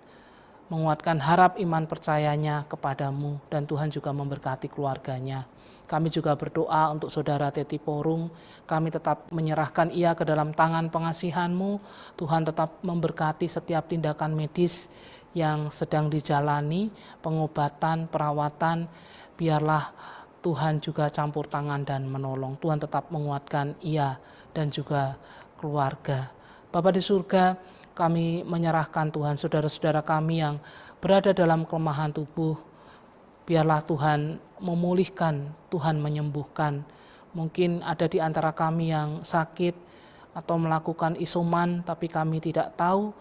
menguatkan harap iman percayanya kepadamu, dan Tuhan juga memberkati keluarganya. Kami juga berdoa untuk saudara Teti Porung, kami tetap menyerahkan ia ke dalam tangan pengasihan-Mu. Tuhan tetap memberkati setiap tindakan medis yang sedang dijalani, pengobatan, perawatan. Biarlah Tuhan juga campur tangan dan menolong. Tuhan tetap menguatkan ia dan juga keluarga. Bapa di surga, kami menyerahkan Tuhan saudara-saudara kami yang berada dalam kelemahan tubuh. Biarlah Tuhan memulihkan, Tuhan menyembuhkan. Mungkin ada di antara kami yang sakit atau melakukan isoman, tapi kami tidak tahu.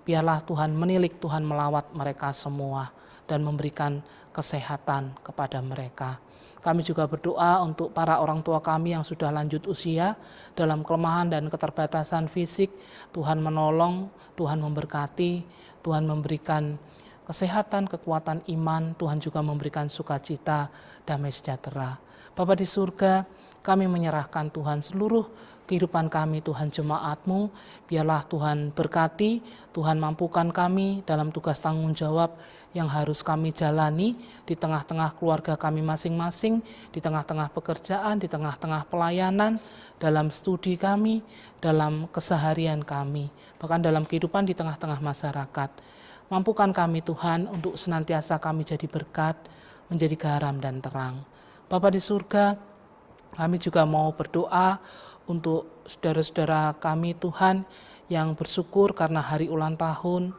Biarlah Tuhan menilik, Tuhan melawat mereka semua dan memberikan kesehatan kepada mereka. Kami juga berdoa untuk para orang tua kami yang sudah lanjut usia dalam kelemahan dan keterbatasan fisik. Tuhan menolong, Tuhan memberkati, Tuhan memberikan kesehatan, kekuatan iman. Tuhan juga memberikan sukacita, damai sejahtera. Bapa di surga, Kami menyerahkan Tuhan seluruh kehidupan kami, Tuhan jemaat-Mu. Biarlah Tuhan berkati, Tuhan mampukan kami dalam tugas tanggung jawab yang harus kami jalani di tengah-tengah keluarga kami masing-masing, di tengah-tengah pekerjaan, di tengah-tengah pelayanan, dalam studi kami, dalam keseharian kami, bahkan dalam kehidupan di tengah-tengah masyarakat. Mampukan kami Tuhan untuk senantiasa kami jadi berkat, menjadi garam dan terang. Bapa di surga, kami juga mau berdoa untuk saudara-saudara kami Tuhan yang bersyukur karena hari ulang tahun,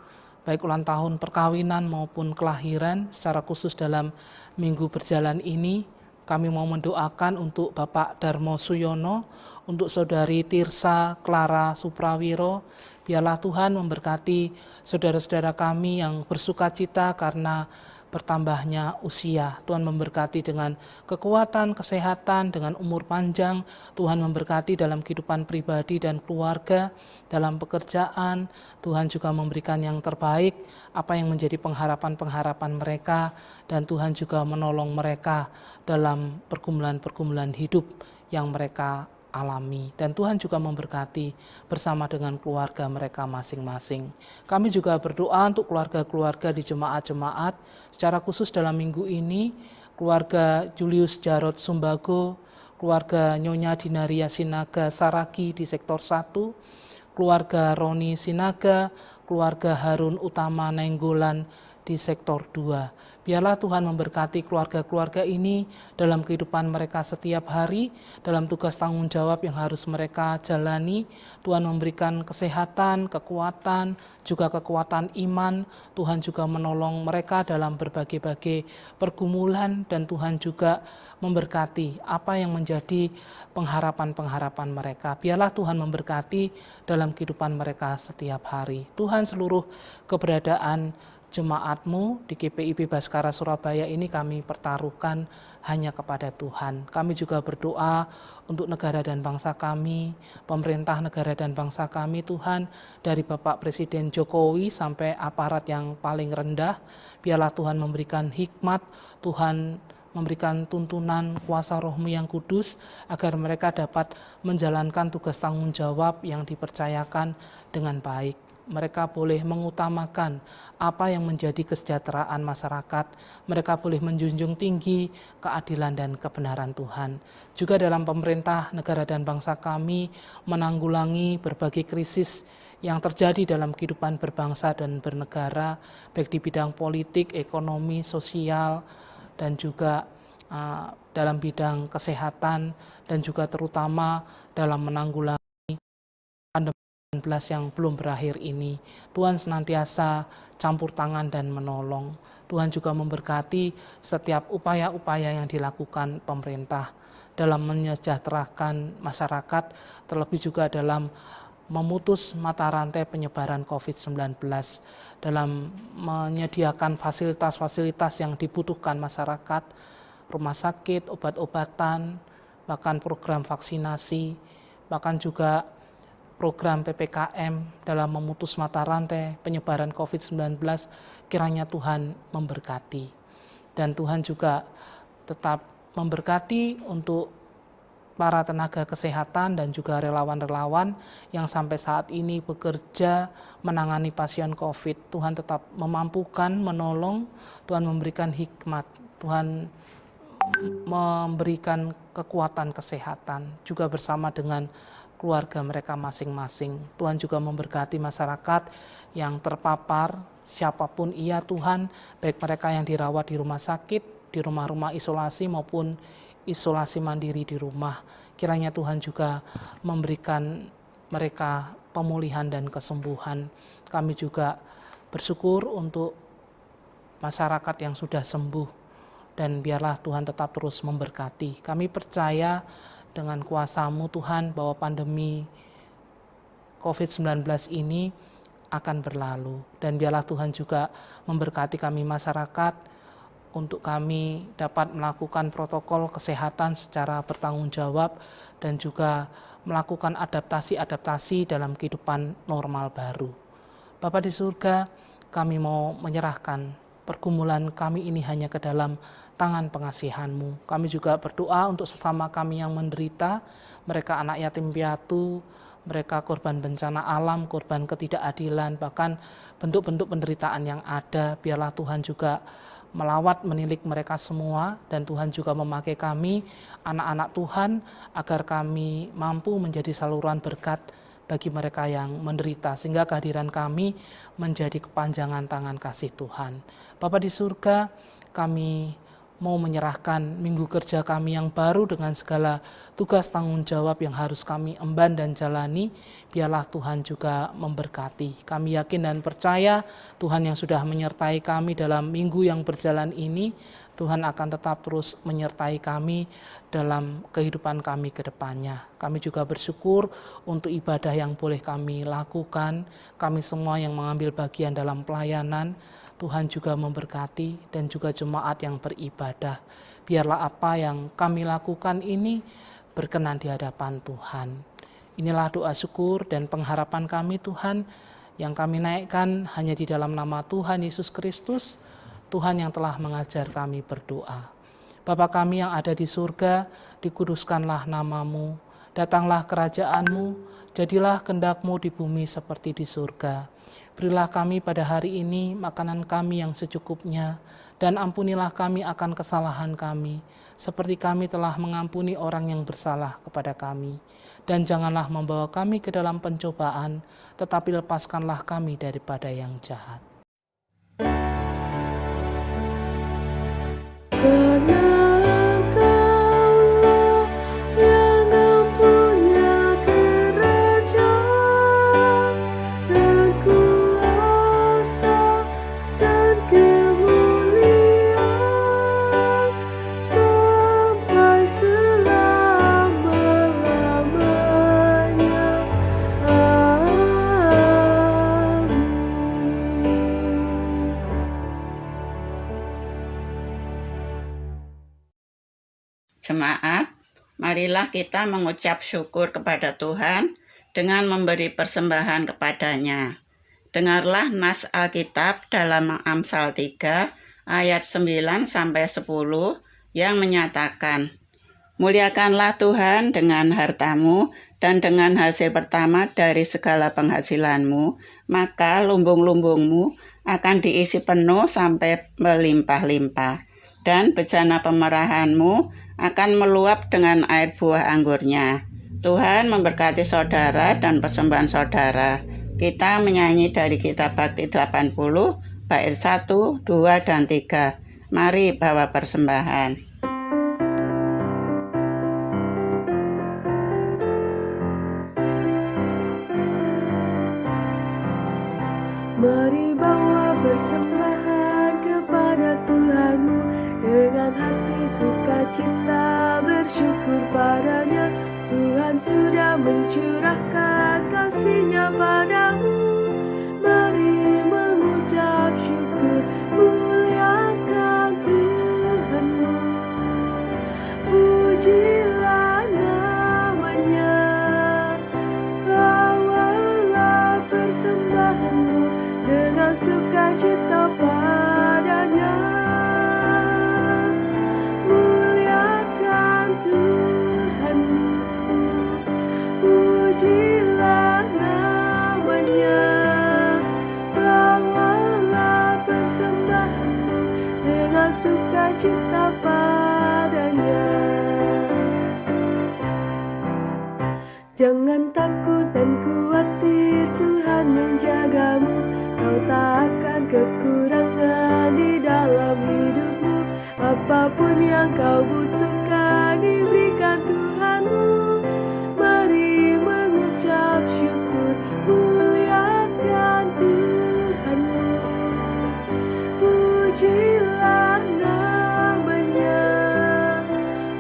baik ulang tahun perkawinan maupun kelahiran, secara khusus dalam minggu berjalan ini. Kami mau mendoakan untuk Bapak Darmo Suyono, untuk Saudari Tirsa Clara Suprawiro. Biarlah Tuhan memberkati saudara-saudara kami yang bersukacita karena bertambahnya usia. Tuhan memberkati dengan kekuatan, kesehatan, dengan umur panjang. Tuhan memberkati dalam kehidupan pribadi dan keluarga, dalam pekerjaan. Tuhan juga memberikan yang terbaik, apa yang menjadi pengharapan-pengharapan mereka, dan Tuhan juga menolong mereka dalam pergumulan-pergumulan hidup yang mereka alami, dan Tuhan juga memberkati bersama dengan keluarga mereka masing-masing. Kami juga berdoa untuk keluarga-keluarga di jemaat-jemaat, secara khusus dalam minggu ini, keluarga Julius Jarod Sumbago, keluarga Nyonya Dinaria Sinaga Saragi di sektor 1, keluarga Roni Sinaga, keluarga Harun Utama Nenggolan di sektor 2. Biarlah Tuhan memberkati keluarga-keluarga ini dalam kehidupan mereka setiap hari, dalam tugas tanggung jawab yang harus mereka jalani. Tuhan memberikan kesehatan, kekuatan, juga kekuatan iman. Tuhan juga menolong mereka dalam berbagai-bagai pergumulan, dan Tuhan juga memberkati apa yang menjadi pengharapan-pengharapan mereka. Biarlah Tuhan memberkati dalam kehidupan mereka setiap hari. Tuhan, seluruh keberadaan jemaat-Mu di GPIB Baskara Surabaya ini kami pertaruhkan hanya kepada Tuhan. Kami juga berdoa untuk negara dan bangsa kami, pemerintah negara dan bangsa kami Tuhan, dari Bapak Presiden Jokowi sampai aparat yang paling rendah. Biarlah Tuhan memberikan hikmat, Tuhan memberikan tuntunan kuasa Roh-Mu yang kudus, agar mereka dapat menjalankan tugas tanggung jawab yang dipercayakan dengan baik. Mereka boleh mengutamakan apa yang menjadi kesejahteraan masyarakat. Mereka boleh menjunjung tinggi keadilan dan kebenaran Tuhan. Juga dalam pemerintah negara dan bangsa kami menanggulangi berbagai krisis yang terjadi dalam kehidupan berbangsa dan bernegara, baik di bidang politik, ekonomi, sosial, dan juga dalam bidang kesehatan, dan juga terutama dalam menanggulangi pandemi yang belum berakhir ini. Tuhan senantiasa campur tangan dan menolong. Tuhan juga memberkati setiap upaya-upaya yang dilakukan pemerintah dalam menyejahterakan masyarakat, terlebih juga dalam memutus mata rantai penyebaran COVID-19, dalam menyediakan fasilitas-fasilitas yang dibutuhkan masyarakat, rumah sakit, obat-obatan, bahkan program vaksinasi, bahkan juga program PPKM dalam memutus mata rantai penyebaran COVID-19. Kiranya Tuhan memberkati. Dan Tuhan juga tetap memberkati untuk para tenaga kesehatan dan juga relawan-relawan yang sampai saat ini bekerja menangani pasien COVID. Tuhan tetap memampukan, menolong, Tuhan memberikan hikmat, Tuhan memberikan kekuatan kesehatan, juga bersama dengan keluarga mereka masing-masing. Tuhan juga memberkati masyarakat yang terpapar, siapapun ia Tuhan, baik mereka yang dirawat di rumah sakit, di rumah-rumah isolasi maupun isolasi mandiri di rumah. Kiranya Tuhan juga memberikan mereka pemulihan dan kesembuhan. Kami juga bersyukur untuk masyarakat yang sudah sembuh, dan biarlah Tuhan tetap terus memberkati. Kami percaya dengan kuasa-Mu Tuhan bahwa pandemi COVID-19 ini akan berlalu, dan biarlah Tuhan juga memberkati kami masyarakat untuk kami dapat melakukan protokol kesehatan secara bertanggung jawab dan juga melakukan adaptasi-adaptasi dalam kehidupan normal baru. Bapa di surga, kami mau menyerahkan pergumulan kami ini hanya ke dalam tangan pengasihan-Mu. Kami juga berdoa untuk sesama kami yang menderita, mereka anak yatim piatu, mereka korban bencana alam, korban ketidakadilan, bahkan bentuk-bentuk penderitaan yang ada. Biarlah Tuhan juga melawat menilik mereka semua, dan Tuhan juga memakai kami, anak-anak Tuhan, agar kami mampu menjadi saluran berkat bagi mereka yang menderita, sehingga kehadiran kami menjadi kepanjangan tangan kasih Tuhan. Bapa di surga, kami mau menyerahkan minggu kerja kami yang baru dengan segala tugas tanggung jawab yang harus kami emban dan jalani. Biarlah Tuhan juga memberkati. Kami yakin dan percaya Tuhan yang sudah menyertai kami dalam minggu yang berjalan ini, Tuhan akan tetap terus menyertai kami dalam kehidupan kami ke depannya. Kami juga bersyukur untuk ibadah yang boleh kami lakukan. Kami semua yang mengambil bagian dalam pelayanan, Tuhan juga memberkati, dan juga jemaat yang beribadah. Biarlah apa yang kami lakukan ini berkenan di hadapan Tuhan. Inilah doa syukur dan pengharapan kami Tuhan, yang kami naikkan hanya di dalam nama Tuhan Yesus Kristus, Tuhan yang telah mengajar kami berdoa. Bapa kami yang ada di surga, dikuduskanlah nama-Mu, datanglah kerajaan-Mu, jadilah kehendak-Mu di bumi seperti di surga. Berilah kami pada hari ini makanan kami yang secukupnya, dan ampunilah kami akan kesalahan kami, seperti kami telah mengampuni orang yang bersalah kepada kami. Dan janganlah membawa kami ke dalam pencobaan, tetapi lepaskanlah kami daripada yang jahat. Karena Engkaulah yang mempunya kerajaan dan kuasa dan kemuliaan sampai selama-lamanya. Amin. Jemaat, marilah kita mengucap syukur kepada Tuhan dengan memberi persembahan kepadanya. Dengarlah nas Alkitab dalam Amsal 3 ayat 9-10 yang menyatakan, "Muliakanlah Tuhan dengan hartamu dan dengan hasil pertama dari segala penghasilanmu, maka lumbung-lumbungmu akan diisi penuh sampai melimpah-limpah, dan bejana pemerahanmu akan meluap dengan air buah anggurnya." Tuhan memberkati saudara dan persembahan saudara. Kita menyanyi dari kitab Bakti 80, bait 1, 2, dan 3. Mari bawa persembahan. Mari bawa persembahan kepada Tuhanmu dengan hati sukacita, bersyukur padanya. Tuhan sudah mencurahkan kasih-Nya padamu. Mari mengucap syukur, muliakan Tuhanmu. Pujilah nama-Nya, bawalah persembahanmu dengan sukacita padanya. Muliakan Tuhanmu, pujilah nama-Nya, bawalah persembahanmu dengan sukacita padanya. Jangan takut dan khawatir, Tuhan menjagamu. Kau tak akan kekurangan di dalam hidupmu. Apapun yang kau butuhkan diberikan Tuhanmu. Mari mengucap syukur, muliakan Tuhanmu. Pujilah nama-Nya,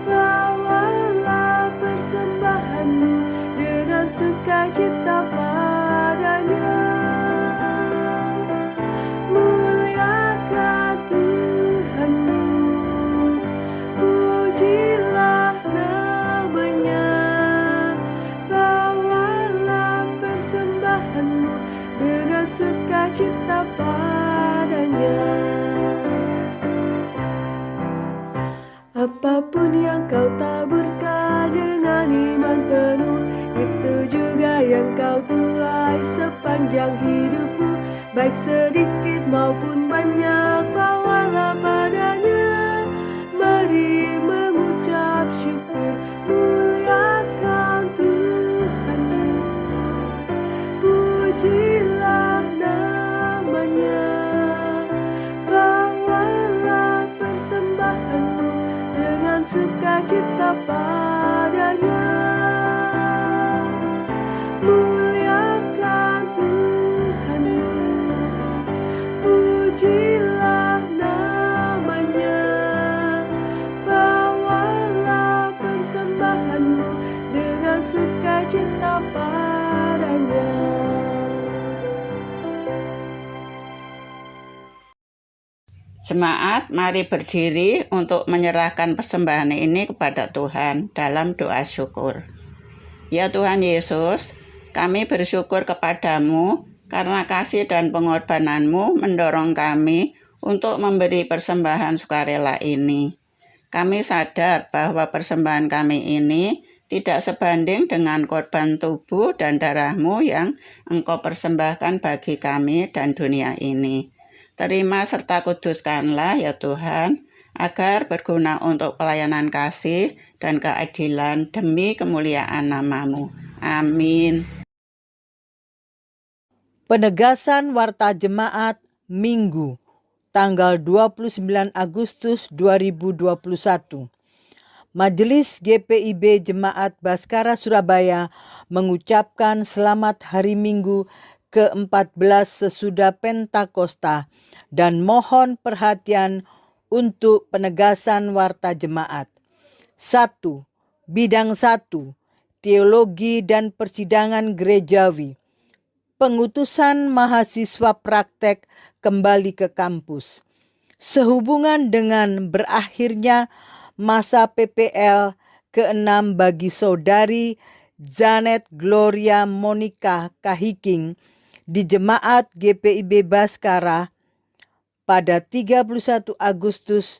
bawalah persembahanmu dengan sukacita padanya. Muliakan Tuhanmu, puji Engkau tuai sepanjang hidupku, baik sedikit maupun banyak, bawalah padanya. Mari mengucap syukur, muliakan Tuhanmu, pujilah namanya. Bawalah persembahanmu dengan sukacita padanya. Muliakan Tuhanmu, pujilah namanya. Bawalah persembahanmu dengan sukacita padanya. Jemaat, mari berdiri untuk menyerahkan persembahan ini kepada Tuhan dalam doa syukur. Ya Tuhan Yesus, kami bersyukur kepadamu karena kasih dan pengorbananmu mendorong kami untuk memberi persembahan sukarela ini. Kami sadar bahwa persembahan kami ini tidak sebanding dengan korban tubuh dan darahmu yang Engkau persembahkan bagi kami dan dunia ini. Terima serta kuduskanlah ya Tuhan, agar berguna untuk pelayanan kasih dan keadilan demi kemuliaan nama-Mu. Amin. Penegasan Warta Jemaat Minggu, tanggal 29 Agustus 2021. Majelis GPIB Jemaat Baskara Surabaya mengucapkan selamat Hari Minggu ke-14 sesudah Pentakosta dan mohon perhatian untuk penegasan Warta Jemaat. 1. Bidang 1. Teologi dan Persidangan Gerejawi. Pengutusan mahasiswa praktek kembali ke kampus. Sehubungan dengan berakhirnya masa PPL ke-6 bagi saudari Janet Gloria Monica Kahiking di Jemaat GPIB Baskara pada 31 Agustus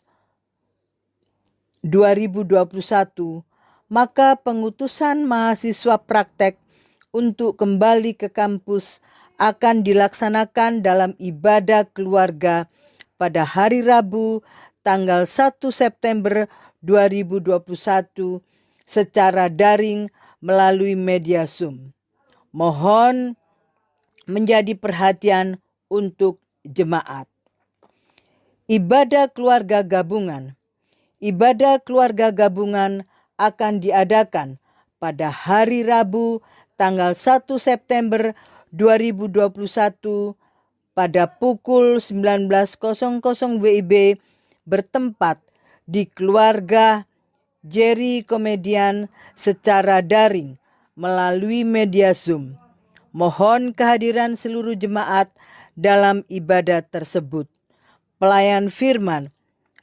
2021, maka pengutusan mahasiswa praktek untuk kembali ke kampus akan dilaksanakan dalam ibadah keluarga pada hari Rabu tanggal 1 September 2021 secara daring melalui media Zoom. Mohon menjadi perhatian untuk jemaat. Ibadah keluarga gabungan. Ibadah keluarga gabungan akan diadakan pada hari Rabu tanggal 1 September 2021 pada pukul 19.00 WIB bertempat di keluarga Jerry Komedian secara daring melalui media Zoom. Mohon kehadiran seluruh jemaat dalam ibadah tersebut. Pelayan firman,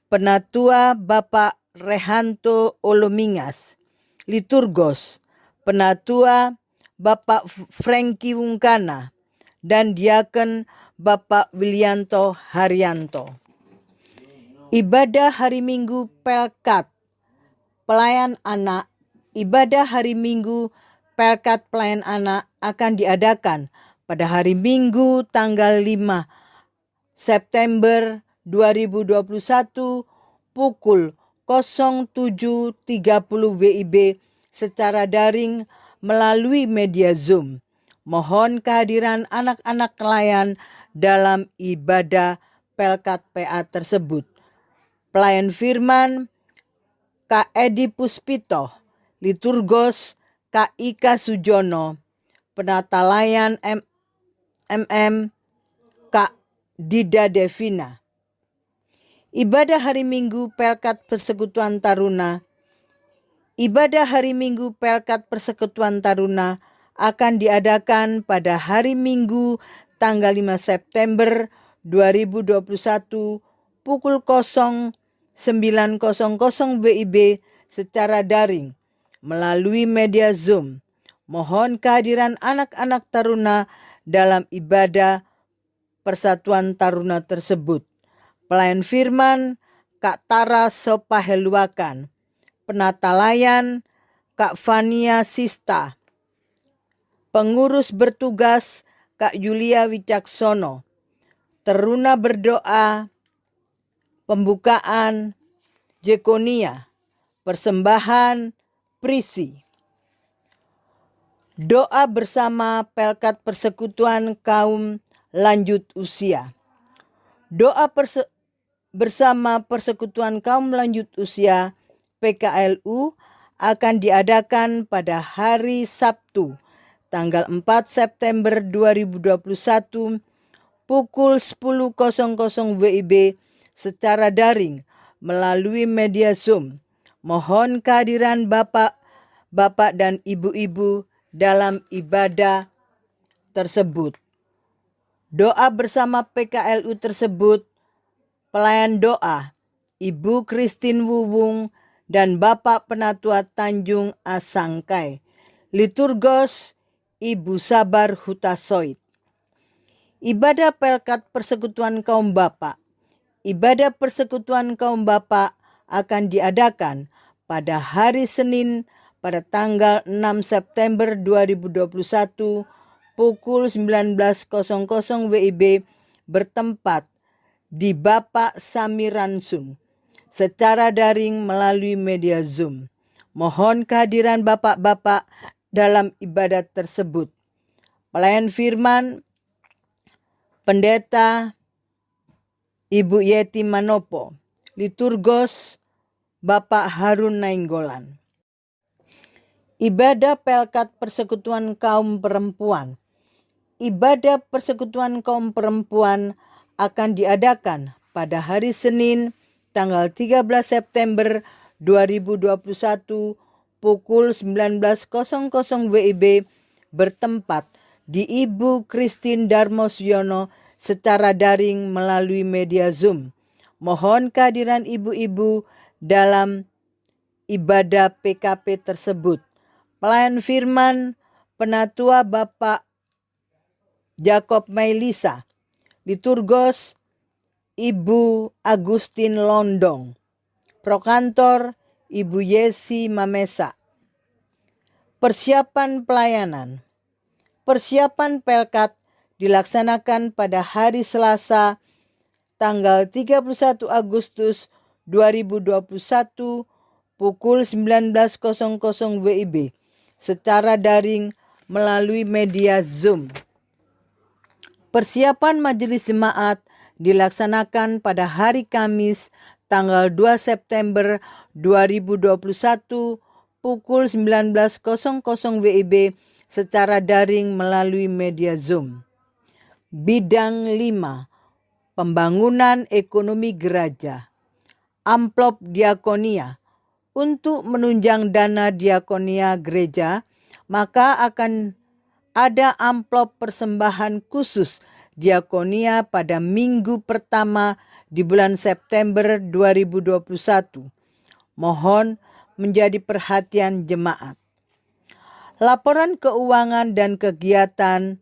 Penatua Bapak Rehanto Olomingas. Liturgos, Penatua Bapak Franky Wungkana dan Diaken Bapak Wilianto Haryanto. Ibadah hari Minggu Pelkat Pelayan Anak. Ibadah hari Minggu Pelkat Pelayan Anak akan diadakan pada hari Minggu tanggal 5 September 2021 pukul 07.30 WIB secara daring melalui media Zoom. Mohon kehadiran anak-anak pelayan dalam ibadah Pelkat PA tersebut. Pelayan firman Kak Edi Puspito, Liturgos Kak Ika Sujono, Penata Layan MM Kak Dida Devina. Ibadah hari Minggu Pelkat Persekutuan Taruna. Ibadah hari Minggu Pelkat Persekutuan Taruna akan diadakan pada hari Minggu tanggal 5 September 2021 pukul 09.00 WIB secara daring melalui media Zoom. Mohon kehadiran anak-anak taruna dalam ibadah Persatuan Taruna tersebut. Pelayan firman Kak Tara Sopaheluakan, Penata Layan Kak Fania Sista, Pengurus bertugas Kak Yulia Wicaksono. Teruna berdoa, pembukaan Jekonia, persembahan Prisi. Doa bersama Pelkat Persekutuan Kaum Lanjut Usia. Doa bersama Persekutuan Kaum Lanjut Usia PKLU akan diadakan pada hari Sabtu, tanggal 4 September 2021 pukul 10.00 WIB secara daring melalui media Zoom. Mohon kehadiran Bapak dan Ibu-ibu dalam ibadah tersebut. Doa bersama PKLU tersebut, pelayan doa Ibu Christine Wuwung dan Bapak Penatua Tanjung Asangkai. Liturgos Ibu Sabar Hutasoit. Ibadah Pelkat Persekutuan Kaum Bapak. Ibadah Persekutuan Kaum Bapak akan diadakan pada hari Senin pada tanggal 6 September 2021 pukul 19.00 WIB bertempat di Bapak Samiransun secara daring melalui media Zoom. Mohon kehadiran bapak-bapak dalam ibadat tersebut. Pelayan firman Pendeta Ibu Yeti Manopo. Liturgos Bapak Harun Nainggolan. Ibadah Pelkat Persekutuan Kaum Perempuan. Ibadah Persekutuan Kaum Perempuan akan diadakan pada hari Senin tanggal 13 September 2021 pukul 19.00 WIB bertempat di Ibu Christine Darmosyono secara daring melalui media Zoom. Mohon kehadiran ibu-ibu dalam ibadah PKP tersebut. Pelayan firman Penatua Bapak Jacob Mailisa. Liturgos Ibu Agustin Londong. Prokantor Ibu Yesi Mamesa. Persiapan pelayanan. Persiapan Pelkat dilaksanakan pada hari Selasa tanggal 31 Agustus 2021 pukul 19.00 WIB secara daring melalui media Zoom. Persiapan majelis jemaat dilaksanakan pada hari Kamis tanggal 2 September 2021 pukul 19.00 WIB secara daring melalui media Zoom. Bidang 5. Pembangunan ekonomi gereja. Amplop diakonia. Untuk menunjang dana diakonia gereja, maka akan ada amplop persembahan khusus diakonia pada minggu pertama di bulan September 2021. Mohon menjadi perhatian jemaat. Laporan keuangan dan kegiatan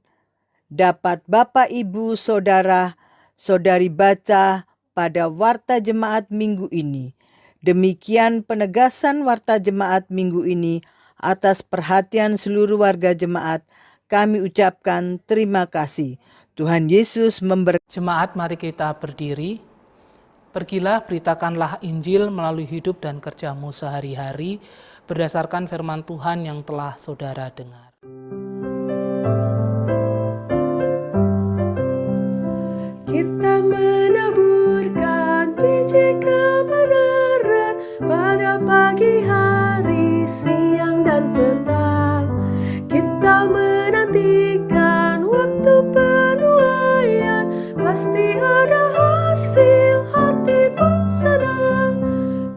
dapat Bapak, Ibu, Saudara, Saudari baca pada Warta Jemaat minggu ini. Demikian penegasan Warta Jemaat minggu ini. Atas perhatian seluruh warga jemaat, kami ucapkan terima kasih. Tuhan Yesus memberkati. Jemaat, mari kita berdiri. Pergilah, beritakanlah Injil melalui hidup dan kerjamu sehari-hari berdasarkan firman Tuhan yang telah saudara dengar. Kita menaburkan biji kebenaran pada pagi hari, siang dan petang. Kita menantikan waktu penuaian, pasti ada hasil, hati pun senang.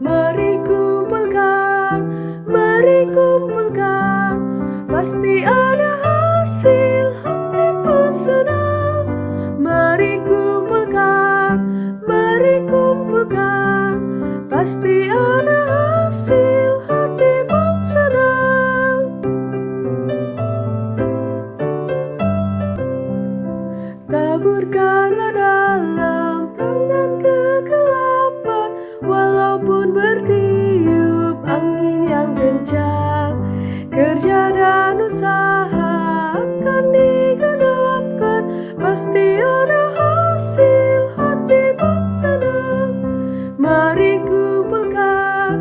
Mari kumpulkan, pasti ada hasil, hati pun senang. Mari kumpulkan, pasti ada hasil, hati pun senang. Taburkanlah dalam terang dan kegelapan, walaupun bertiup angin yang kencang. Kerja dan usaha pasti ada hasil, hati pun senang. Mari kumpulkan,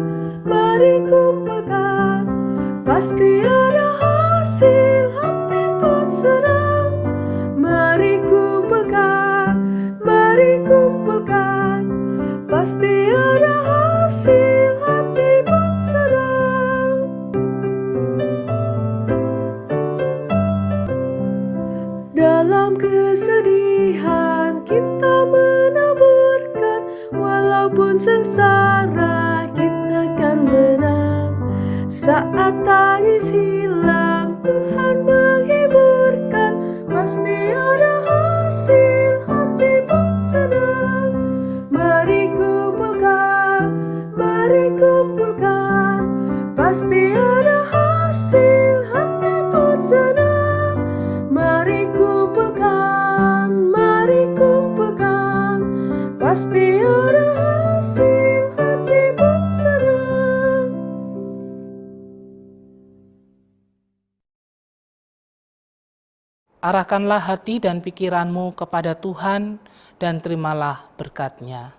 pasti ada hasil, hati pun senang. Mari kumpulkan, pasti ada hasil, hati pun senang. Dalam kesedihan kita menaburkan, walaupun sengsara kita kan menang. Saat tangis hilang, Tuhan menghiburkan, pasti ada hasil, hati pun senang. Mari kumpulkan, pasti ada hasil, hati pun senang. Mari kumpulkan, pasti ada hasil, hati pun senang. Arahkanlah hati dan pikiranmu kepada Tuhan dan terimalah berkat-Nya.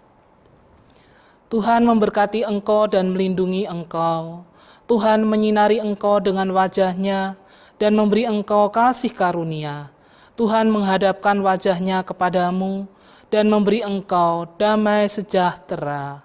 Tuhan memberkati engkau dan melindungi engkau. Tuhan menyinari engkau dengan wajah-Nya dan memberi engkau kasih karunia. Tuhan menghadapkan wajah-Nya kepadamu dan memberi engkau damai sejahtera.